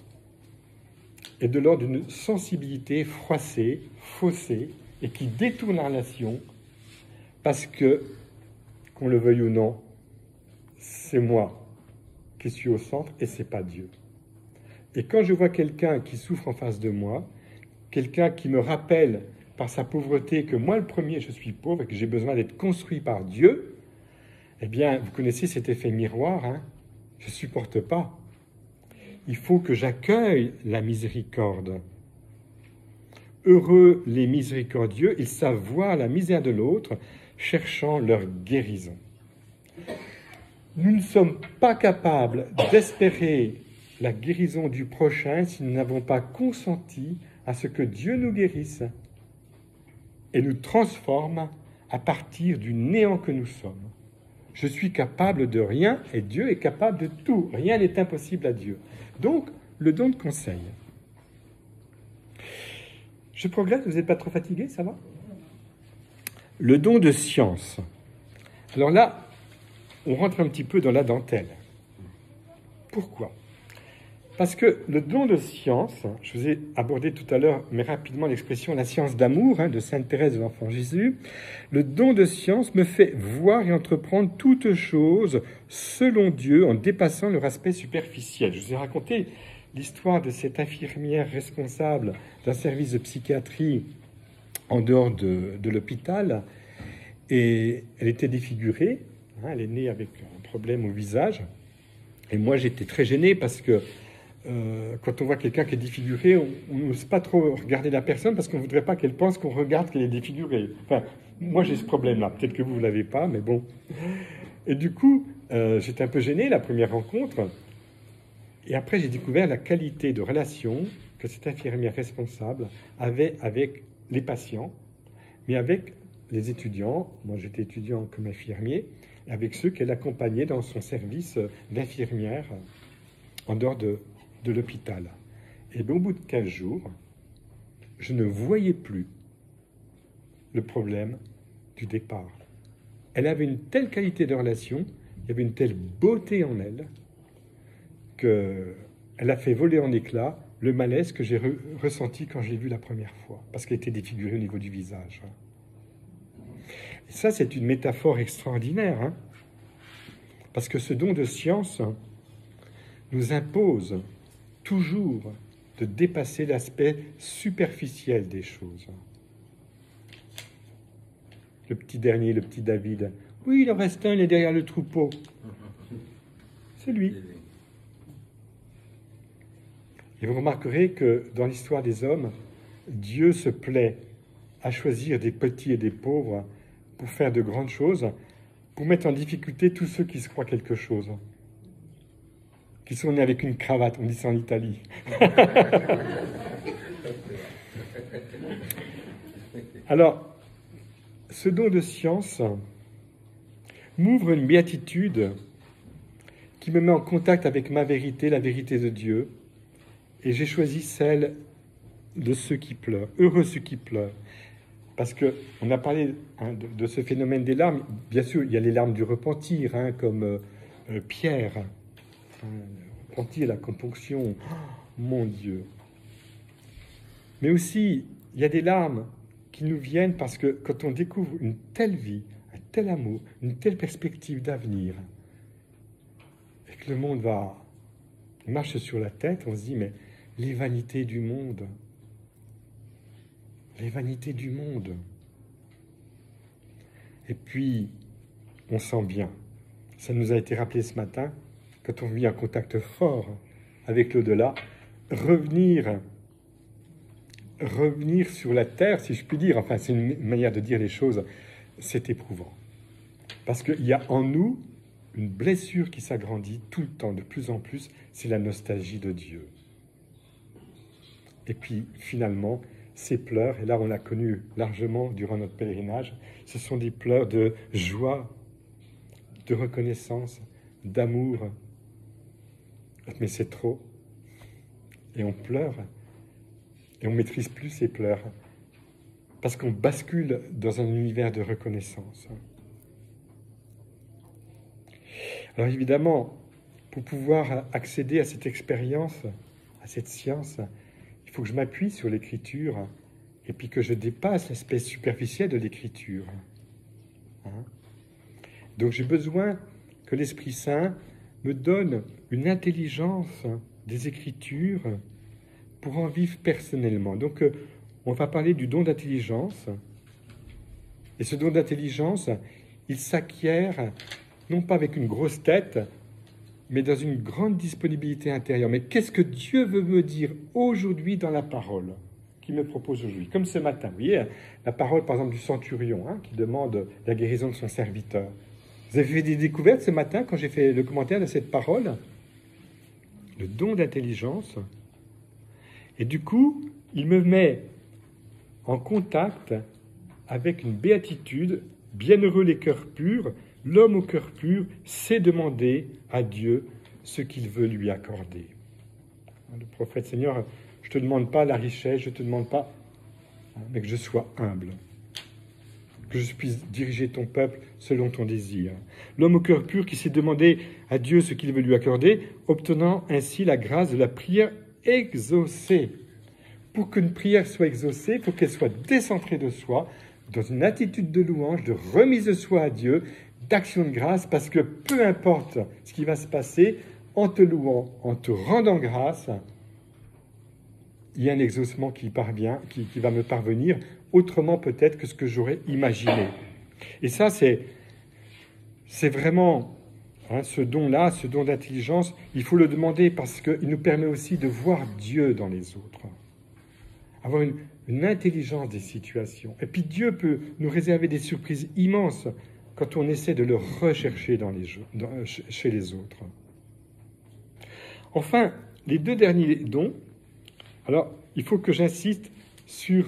est de l'ordre d'une sensibilité froissée, faussée, et qui détourne la relation, parce que, qu'on le veuille ou non, c'est moi qui suis au centre et c'est pas Dieu. Et quand je vois quelqu'un qui souffre en face de moi, quelqu'un qui me rappelle par sa pauvreté que moi le premier je suis pauvre et que j'ai besoin d'être construit par Dieu, eh bien vous connaissez cet effet miroir, je ne supporte pas. Il faut que j'accueille la miséricorde. Heureux les miséricordieux, ils savent voir la misère de l'autre, cherchant leur guérison. Nous ne sommes pas capables d'espérer la guérison du prochain si nous n'avons pas consenti à ce que Dieu nous guérisse et nous transforme à partir du néant que nous sommes. Je suis capable de rien et Dieu est capable de tout. Rien n'est impossible à Dieu. Donc, le don de conseil. Je progresse, vous n'êtes pas trop fatigué, ça va ? Le don de science. Alors là, on rentre un petit peu dans la dentelle. Pourquoi ? Parce que le don de science, je vous ai abordé tout à l'heure, mais rapidement, l'expression la science d'amour de Sainte Thérèse de l'Enfant Jésus. Le don de science me fait voir et entreprendre toutes choses selon Dieu en dépassant leur aspect superficiel. Je vous ai raconté l'histoire de cette infirmière responsable d'un service de psychiatrie en dehors de l'hôpital. Et elle était défigurée, elle est née avec un problème au visage. Et moi, j'étais très gêné parce que quand on voit quelqu'un qui est défiguré, on n'ose pas trop regarder la personne parce qu'on ne voudrait pas qu'elle pense qu'on regarde qu'elle est défigurée. Enfin, moi, j'ai ce problème-là. Peut-être que vous ne l'avez pas, mais bon. Et du coup, j'étais un peu gêné la première rencontre. Et après, j'ai découvert la qualité de relation que cette infirmière responsable avait avec les patients, mais avec les étudiants. Moi, j'étais étudiant comme infirmier, avec ceux qu'elle accompagnait dans son service d'infirmière en dehors de l'hôpital. Et bien, au bout de 15 jours, je ne voyais plus le problème du départ. Elle avait une telle qualité de relation, il y avait une telle beauté en elle, qu'elle a fait voler en éclats le malaise que j'ai ressenti quand je l'ai vue la première fois, parce qu'elle était défigurée au niveau du visage. Et ça, c'est une métaphore extraordinaire, parce que ce don de science nous impose toujours de dépasser l'aspect superficiel des choses. Le petit dernier, le petit David, oui, il en reste un, il est derrière le troupeau. C'est lui. Et vous remarquerez que dans l'histoire des hommes, Dieu se plaît à choisir des petits et des pauvres pour faire de grandes choses, pour mettre en difficulté tous ceux qui se croient quelque chose, qui sont nés avec une cravate, on dit ça en Italie. Alors, ce don de science m'ouvre une béatitude qui me met en contact avec ma vérité, la vérité de Dieu, et j'ai choisi celle de ceux qui pleurent. Heureux ceux qui pleurent. Parce qu'on a parlé de ce phénomène des larmes. Bien sûr, il y a les larmes du repentir, comme Pierre. Le repentir, la componction. Oh, mon Dieu. Mais aussi, il y a des larmes qui nous viennent parce que quand on découvre une telle vie, un tel amour, une telle perspective d'avenir, et que le monde marche sur la tête, on se dit, mais les vanités du monde, les vanités du monde. Et puis, on sent bien, ça nous a été rappelé ce matin, quand on vit en contact fort avec l'au-delà, revenir sur la terre, si je puis dire, enfin c'est une manière de dire les choses, c'est éprouvant. Parce qu'il y a en nous une blessure qui s'agrandit tout le temps, de plus en plus, c'est la nostalgie de Dieu. Et puis, finalement, ces pleurs, et là on l'a connu largement durant notre pèlerinage, ce sont des pleurs de joie, de reconnaissance, d'amour. Mais c'est trop. Et on pleure, et on ne maîtrise plus ces pleurs, parce qu'on bascule dans un univers de reconnaissance. Alors évidemment, pour pouvoir accéder à cette expérience, à cette science, il faut que je m'appuie sur l'écriture et puis que je dépasse l'aspect superficiel de l'écriture. Donc j'ai besoin que l'Esprit Saint me donne une intelligence des Écritures pour en vivre personnellement. Donc on va parler du don d'intelligence. Et ce don d'intelligence, il s'acquiert non pas avec une grosse tête, mais dans une grande disponibilité intérieure. Mais qu'est-ce que Dieu veut me dire aujourd'hui dans la parole qu'il me propose aujourd'hui? Comme ce matin, vous voyez, la parole, par exemple, du centurion, qui demande la guérison de son serviteur. Vous avez fait des découvertes ce matin quand j'ai fait le commentaire de cette parole? Le don d'intelligence. Et du coup, il me met en contact avec une béatitude. Bienheureux les cœurs purs. L'homme au cœur pur sait demander à Dieu ce qu'il veut lui accorder. Le prophète, Seigneur, je ne te demande pas la richesse, je ne te demande pas, mais que je sois humble. que je puisse diriger ton peuple selon ton désir. L'homme au cœur pur qui s'est demandé à Dieu ce qu'il veut lui accorder, obtenant ainsi la grâce de la prière exaucée. Pour qu'une prière soit exaucée, il faut qu'elle soit décentrée de soi, dans une attitude de louange, de remise de soi à Dieu, d'action de grâce, parce que peu importe ce qui va se passer, en te louant, en te rendant grâce, il y a un exaucement qui parvient, qui va me parvenir autrement peut-être que ce que j'aurais imaginé. Et ça, c'est vraiment ce don-là, ce don d'intelligence, il faut le demander parce qu'il nous permet aussi de voir Dieu dans les autres. Avoir une intelligence des situations. Et puis Dieu peut nous réserver des surprises immenses quand on essaie de le rechercher chez les autres. Enfin, les deux derniers dons, alors il faut que j'insiste sur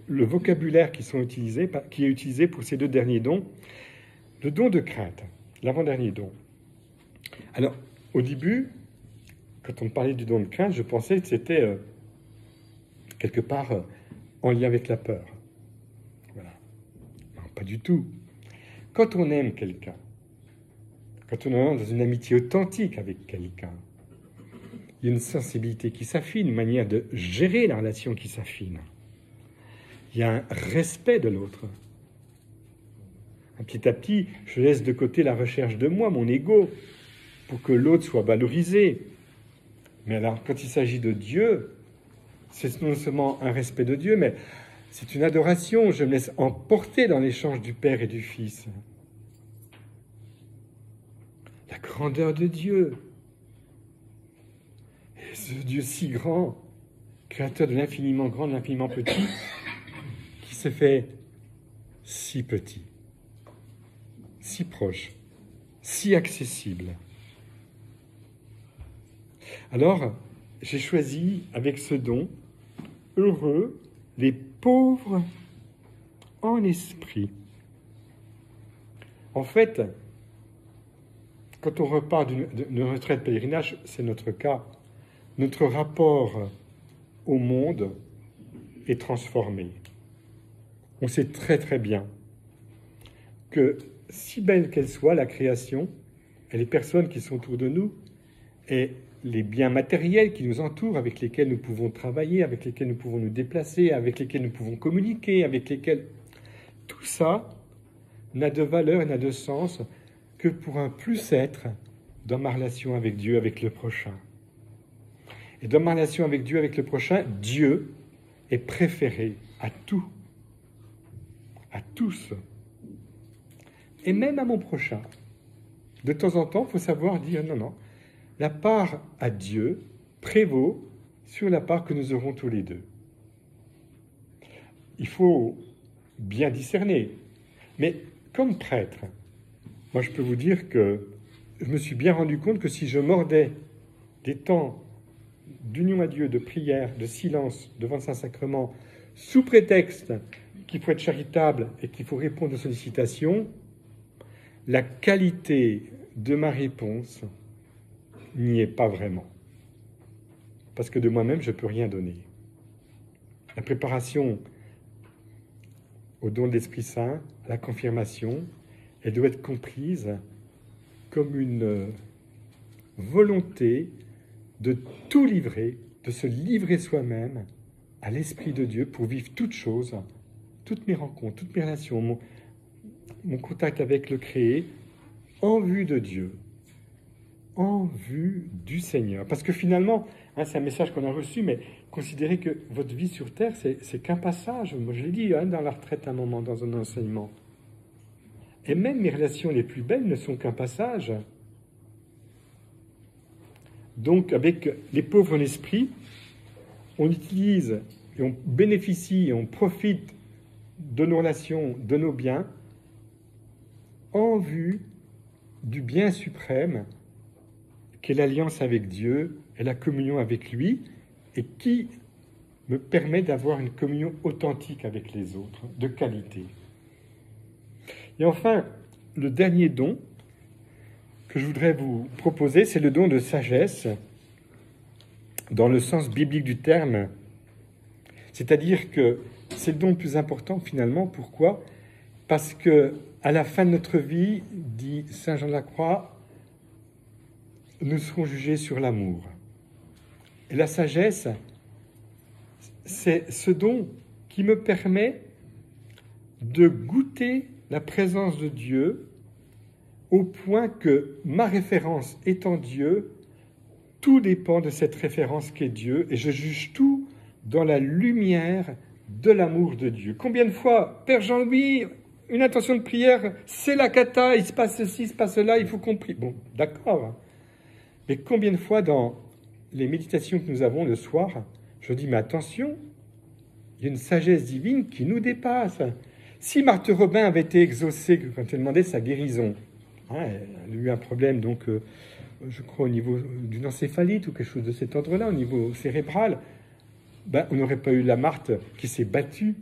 le vocabulaire qui est utilisé pour ces deux derniers dons. Le don de crainte, l'avant-dernier don. Alors, au début, quand on me parlait du don de crainte, je pensais que c'était quelque part en lien avec la peur. Voilà. Non, pas du tout. Quand on aime quelqu'un, quand on est dans une amitié authentique avec quelqu'un, il y a une sensibilité qui s'affine, une manière de gérer la relation qui s'affine. Il y a un respect de l'autre. Petit à petit, je laisse de côté la recherche de moi, mon ego, pour que l'autre soit valorisé. Mais alors, quand il s'agit de Dieu, c'est non seulement un respect de Dieu, mais c'est une adoration. Je me laisse emporter dans l'échange du Père et du Fils. La grandeur de Dieu. Et ce Dieu si grand, créateur de l'infiniment grand, de l'infiniment petit, qui se fait si petit, si proche, si accessible. Alors, j'ai choisi avec ce don, heureux les pauvres en esprit. En fait, quand on repart d'une retraite pèlerinage, c'est notre cas, notre rapport au monde est transformé. On sait très très bien que si belle qu'elle soit, la création, et les personnes qui sont autour de nous, et les biens matériels qui nous entourent, avec lesquels nous pouvons travailler, avec lesquels nous pouvons nous déplacer, avec lesquels nous pouvons communiquer, avec lesquels... Tout ça n'a de valeur et n'a de sens que pour un plus-être dans ma relation avec Dieu, avec le prochain. Et dans ma relation avec Dieu, avec le prochain, Dieu est préféré à tout, à tous, et même à mon prochain. De temps en temps, il faut savoir dire non, la part à Dieu prévaut sur la part que nous aurons tous les deux. Il faut bien discerner. Mais comme prêtre, moi je peux vous dire que je me suis bien rendu compte que si je mordais des temps d'union à Dieu, de prière, de silence devant le Saint-Sacrement, sous prétexte qu'il faut être charitable et qu'il faut répondre aux sollicitations, la qualité de ma réponse n'y est pas vraiment. Parce que de moi-même, je ne peux rien donner. La préparation au don de l'Esprit Saint, la confirmation, elle doit être comprise comme une volonté de tout livrer, de se livrer soi-même à l'Esprit de Dieu pour vivre toutes choses, toutes mes rencontres, toutes mes relations, mon contact avec le créé, en vue de Dieu, en vue du Seigneur. Parce que finalement, c'est un message qu'on a reçu, mais considérez que votre vie sur Terre, c'est qu'un passage. Moi, je l'ai dit dans la retraite à un moment, dans un enseignement. Et même mes relations les plus belles ne sont qu'un passage. Donc, avec les pauvres en esprit, on utilise et on bénéficie et on profite de nos relations, de nos biens, en vue du bien suprême qu'est l'alliance avec Dieu et la communion avec lui, et qui me permet d'avoir une communion authentique avec les autres, de qualité. Et enfin, le dernier don que je voudrais vous proposer, c'est le don de sagesse, dans le sens biblique du terme. C'est-à-dire que c'est le don le plus important finalement. Pourquoi? Parce que à la fin de notre vie, dit Saint Jean de la Croix, nous serons jugés sur l'amour. Et la sagesse, c'est ce don qui me permet de goûter la présence de Dieu au point que ma référence étant Dieu, tout dépend de cette référence qu'est Dieu et je juge tout dans la lumière de l'amour de Dieu. Combien de fois, Père Jean-Louis, une intention de prière, c'est la cata, il se passe ceci, il se passe cela, il faut qu'on prie. Bon, d'accord. Mais combien de fois dans les méditations que nous avons le soir, je dis, mais attention, il y a une sagesse divine qui nous dépasse. Si Marthe Robin avait été exaucée quand elle demandait sa guérison, elle a eu un problème, donc, je crois, au niveau d'une encéphalite ou quelque chose de cet ordre-là, au niveau cérébral, on n'aurait pas eu la Marthe qui s'est battue,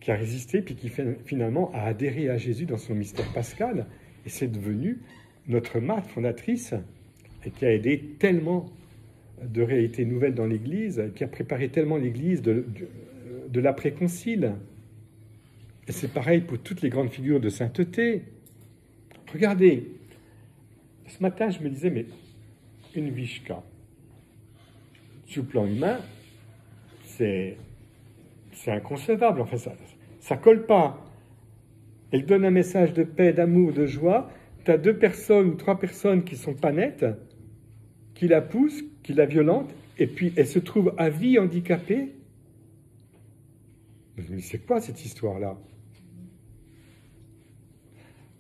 qui a résisté, puis qui finalement a adhéré à Jésus dans son mystère pascal, et c'est devenu notre Marthe fondatrice, et qui a aidé tellement de réalités nouvelles dans l'Église, qui a préparé tellement l'Église de l'après-concile. Et c'est pareil pour toutes les grandes figures de sainteté. Regardez, ce matin, je me disais, mais une Vishka, sur le plan humain, c'est inconcevable. Enfin, ça colle pas. Elle donne un message de paix, d'amour, de joie. Tu as 2 personnes ou 3 personnes qui sont pas nettes, qui la poussent, qui la violentent, et puis elle se trouve à vie handicapée. Mais c'est quoi cette histoire-là?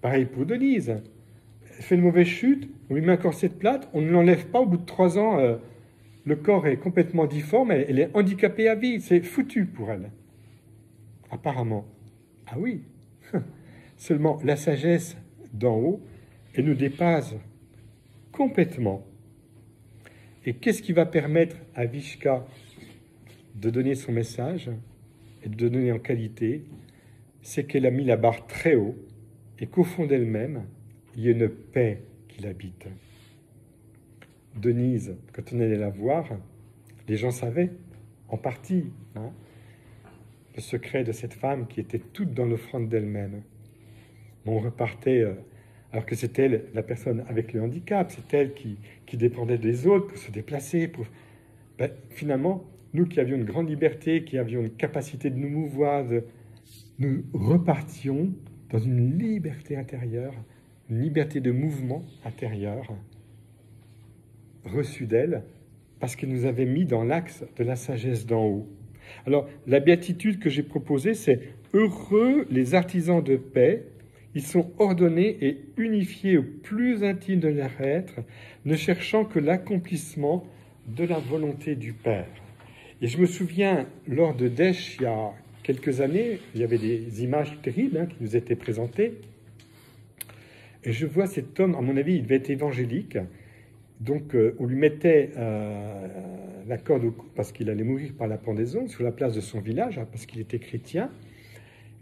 Pareil pour Denise. Elle fait une mauvaise chute, on lui met un corset de plâtre, on ne l'enlève pas, au bout de 3 ans, le corps est complètement difforme, elle est handicapée à vie, c'est foutu pour elle. Apparemment. Ah oui. Seulement, la sagesse d'en haut, elle nous dépasse complètement. Et qu'est-ce qui va permettre à Vishka de donner son message et de donner en qualité? C'est qu'elle a mis la barre très haut et qu'au fond d'elle-même, il y a une paix qui l'habite. Denise, quand on allait la voir, les gens savaient, en partie, le secret de cette femme qui était toute dans l'offrande d'elle-même. On repartait, alors que c'est elle, la personne avec le handicap, c'est elle qui dépendait des autres pour se déplacer. Finalement, nous qui avions une grande liberté, qui avions une capacité de nous mouvoir, nous repartions dans une liberté intérieure, une liberté de mouvement intérieur, reçue d'elle, parce qu'elle nous avait mis dans l'axe de la sagesse d'en haut. Alors, la béatitude que j'ai proposée, c'est « Heureux les artisans de paix, ils sont ordonnés et unifiés au plus intime de leur être, ne cherchant que l'accomplissement de la volonté du Père. » Et je me souviens, lors de Desch, il y a quelques années, il y avait des images terribles qui nous étaient présentées. Et je vois cet homme, à mon avis, il devait être évangélique. Donc, on lui mettait la corde au cou parce qu'il allait mourir par la pendaison sur la place de son village, parce qu'il était chrétien.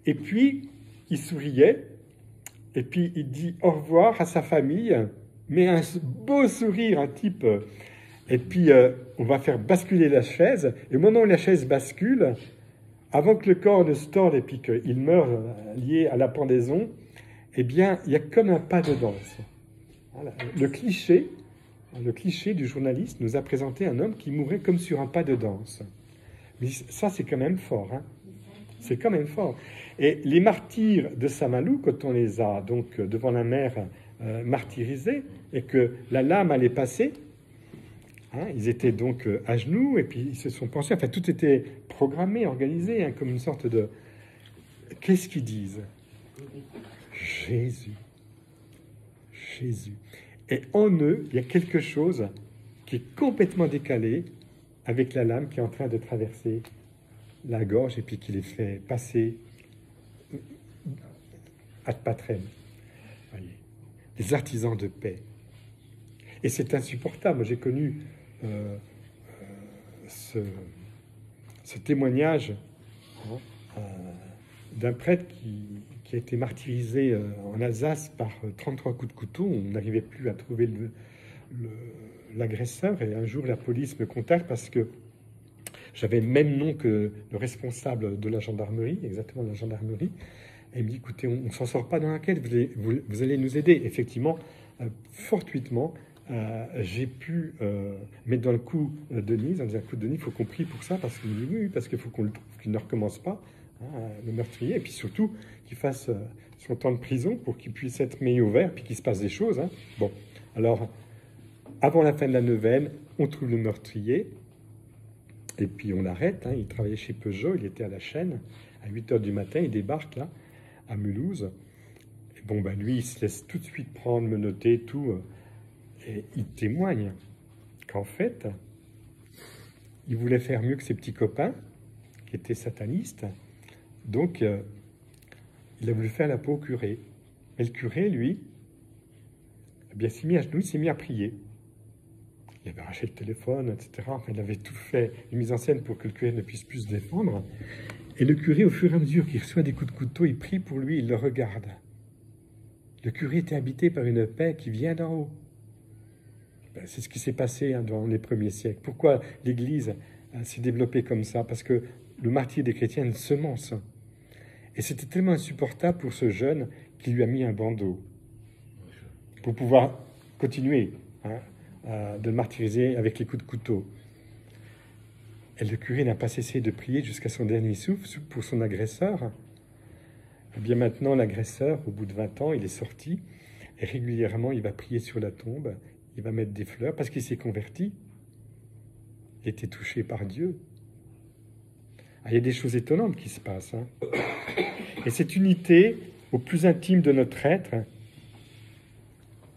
Et puis, il souriait. Et puis, il dit au revoir à sa famille, mais un beau sourire, un type. Et puis, on va faire basculer la chaise. Et au moment où la chaise bascule, avant que le corps ne se torde et puis qu'il meure lié à la pendaison, eh bien, il y a comme un pas de danse. Voilà. Le cliché du journaliste nous a présenté un homme qui mourait comme sur un pas de danse. Mais ça, c'est quand même fort. C'est quand même fort. Et les martyrs de Saint-Malo, quand on les a donc devant la mer martyrisés, et que la lame allait passer, ils étaient donc à genoux, et puis ils se sont pensés, enfin tout était programmé, organisé, comme une sorte de... Qu'est-ce qu'ils disent? Jésus. Jésus. Et en eux, il y a quelque chose qui est complètement décalé avec la lame qui est en train de traverser la gorge et puis qui les fait passer ad patrem. Voyez, les artisans de paix. Et c'est insupportable. Moi, j'ai connu ce témoignage d'un prêtre qui a été martyrisé en Alsace par 33 coups de couteau. On n'arrivait plus à trouver l'agresseur. Et un jour, la police me contacte parce que J'avais le même nom que le responsable de la gendarmerie, exactement de la gendarmerie. Et il me dit, écoutez, on ne s'en sort pas dans l'enquête, vous allez nous aider. Effectivement, fortuitement, j'ai pu mettre dans le coup Denise, en disant, écoute, Denis, il faut qu'on prie pour ça, parce qu'il me dit, oui, parce qu'il faut qu'on le trouve, qu'il ne recommence pas, hein, le meurtrier, et puis surtout qu'il fasse son temps de prison pour qu'il puisse être mis au vert, puis qu'il se passe des choses. Hein. Bon, alors, avant la fin de la neuvaine, on trouve le meurtrier, et puis on l'arrête. Hein. Il travaillait chez Peugeot, il était à la chaîne, à 8h du matin, il débarque là, à Mulhouse. Et bon, ben lui, il se laisse tout de suite prendre, menotter, tout. Et il témoigne qu'en fait, il voulait faire mieux que ses petits copains, qui étaient satanistes. Donc, il a voulu faire la peau au curé. Et le curé, lui, eh bien, s'est mis à genoux, il s'est mis à prier. Il avait arraché le téléphone, etc. Enfin, il avait tout fait, une mise en scène pour que le curé ne puisse plus se défendre. Et le curé, au fur et à mesure qu'il reçoit des coups de couteau, il prie pour lui, il le regarde. Le curé était habité par une paix qui vient d'en haut. Ben, c'est ce qui s'est passé dans les premiers siècles. Pourquoi l'Église s'est développée comme ça? Parce que le martyre des chrétiens est une semence. Et c'était tellement insupportable pour ce jeune qu'il lui a mis un bandeau pour pouvoir continuer de le martyriser avec les coups de couteau. Et le curé n'a pas cessé de prier jusqu'à son dernier souffle pour son agresseur. Et bien maintenant, l'agresseur, au bout de 20 ans, il est sorti. Et régulièrement, il va prier sur la tombe. Il va mettre des fleurs parce qu'il s'est converti. Il était touché par Dieu. Ah, il y a des choses étonnantes qui se passent. Hein. Et cette unité, au plus intime de notre être,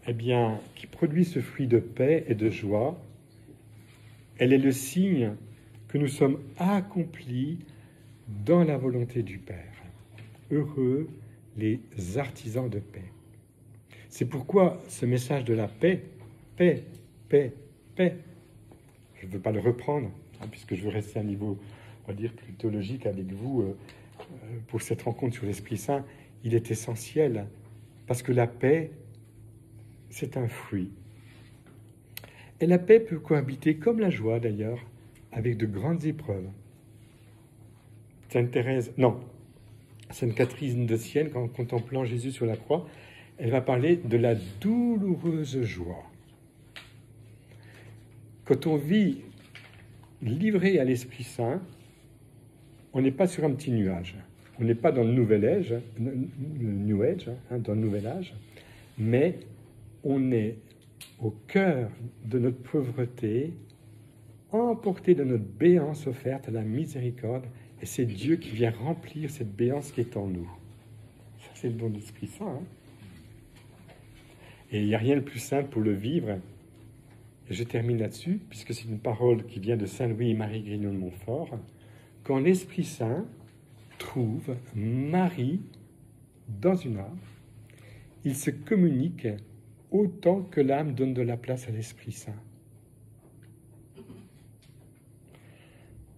eh bien, qui produit ce fruit de paix et de joie, elle est le signe que nous sommes accomplis dans la volonté du Père. Heureux les artisans de paix. C'est pourquoi ce message de la paix, paix, paix, paix, je ne veux pas le reprendre, hein, puisque je veux rester à un niveau, on va dire, plus théologique avec vous pour cette rencontre sur l'Esprit Saint, il est essentiel, parce que la paix, c'est un fruit. Et la paix peut cohabiter, comme la joie d'ailleurs, avec de grandes épreuves. Sainte Catherine de Sienne, en contemplant Jésus sur la croix, elle va parler de la douloureuse joie. Quand on vit livré à l'Esprit Saint, on n'est pas sur un petit nuage. On n'est pas dans le Nouvel Âge, dans le Nouvel Âge, mais on est au cœur de notre pauvreté, emporté de notre béance offerte à la miséricorde, et c'est Dieu qui vient remplir cette béance qui est en nous. Ça, c'est le don de l'Esprit Saint. Hein. Et il n'y a rien de plus simple pour le vivre. Et je termine là-dessus, puisque c'est une parole qui vient de Saint Louis et Marie Grignon de Montfort. Quand l'Esprit Saint trouve Marie dans une âme, il se communique autant que l'âme donne de la place à l'Esprit Saint.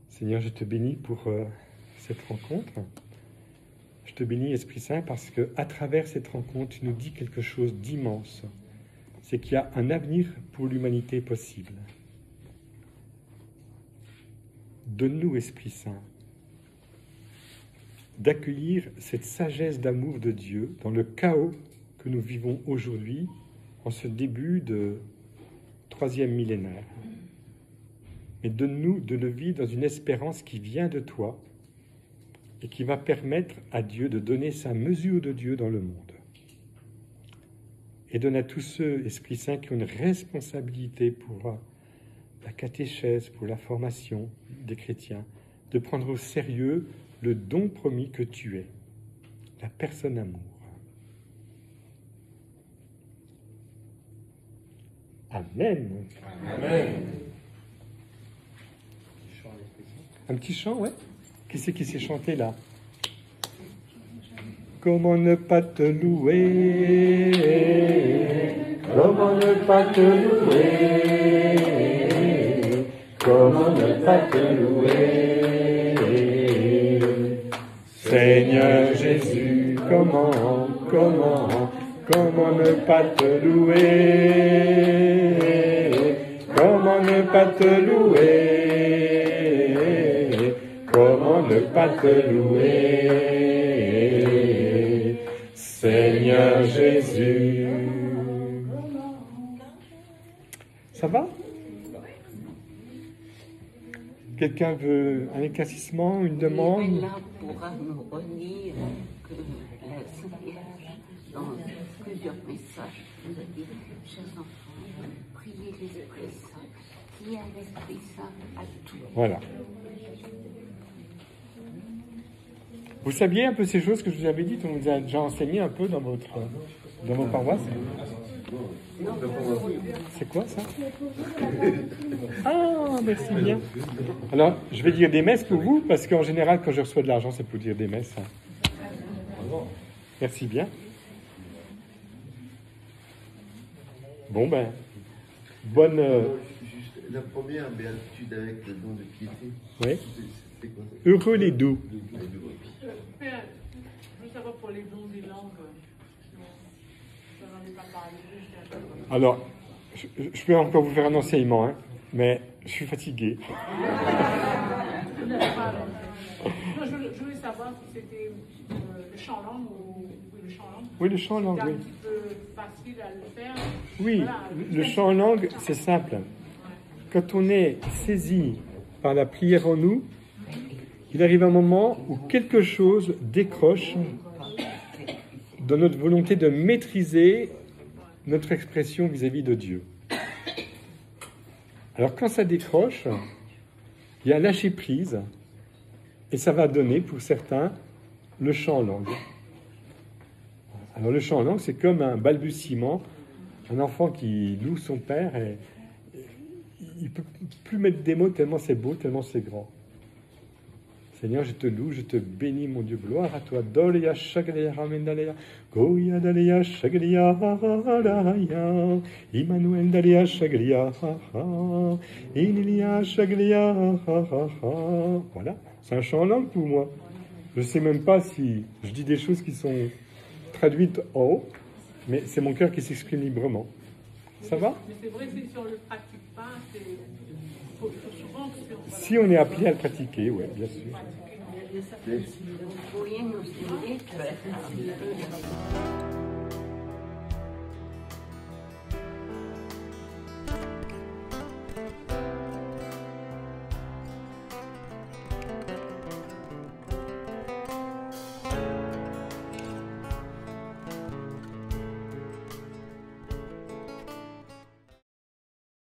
Seigneur, je te bénis pour cette rencontre. Je te bénis, Esprit Saint, parce que à travers cette rencontre, tu nous dis quelque chose d'immense. C'est qu'il y a un avenir pour l'humanité possible. Donne-nous, Esprit Saint, d'accueillir cette sagesse d'amour de Dieu dans le chaos que nous vivons aujourd'hui en ce début de 3e millénaire. Mais donne-nous de le vivre dans une espérance qui vient de toi et qui va permettre à Dieu de donner sa mesure de Dieu dans le monde. Et donne à tous ceux, Esprit Saint, qui ont une responsabilité pour la catéchèse, pour la formation des chrétiens, de prendre au sérieux le don promis que tu es, la personne amour. Amen. Amen. Un petit chant, ouais. Qui c'est qui s'est chanté là? Comment ne pas te louer? Comment ne pas te louer? Comment ne pas te louer? Seigneur Jésus, comment ne pas te louer? Comment ne pas te louer? ne pas te louer, Seigneur Jésus. Ça va? Quelqu'un veut un éclaircissement, une demande? Et là pourra nous redire que la Sainte Vierge, dans plusieurs messages, nous a dit, chers enfants, priez l'Esprit Saint, qui a l'Esprit Saint à tout. Voilà. Vous saviez un peu ces choses que je vous avais dites, on vous a déjà enseigné un peu dans vos paroisses? C'est quoi ça? Ah, merci bien. Alors, je vais dire des messes pour vous, parce qu'en général, quand je reçois de l'argent, c'est pour dire des messes. Merci bien. Bon, ben, bonne... La première béatitude avec le don de piété. Oui. C'est quoi? Heureux les doux. Père, je veux savoir pour les dons des langues. Ça n'en est pas parlé. Alors, je peux encore vous faire un enseignement, hein, mais je suis fatigué. Non, je voulais savoir si c'était le chant langue ou le chant langue. Oui, le chant en langue, C'est un oui. petit peu facile à le faire. Oui, Voilà, le chant en langue, c'est simple. Quand on est saisi par la prière en nous, il arrive un moment où quelque chose décroche dans notre volonté de maîtriser notre expression vis-à-vis de Dieu. Alors quand ça décroche, il y a un lâcher-prise et ça va donner pour certains le chant en langue. Alors le chant en langue, c'est comme un balbutiement, un enfant qui loue son père et il ne peut plus mettre des mots tellement c'est beau, tellement c'est grand. Seigneur, je te loue, je te bénis, mon Dieu, gloire à toi. Dolia shaglia ramendalea, goya dalia shaglia raya, Emmanuel dalia shaglia, inilia shaglia. Voilà, c'est un chant en langue pour moi. Je ne sais même pas si je dis des choses qui sont traduites en haut, mais c'est mon cœur qui s'exprime librement. Ça va? Mais c'est vrai que si on ne le pratique pas, il faut souvent... Si on est appelé à le pratiquer, oui, bien sûr. Vous pourriez nous aider,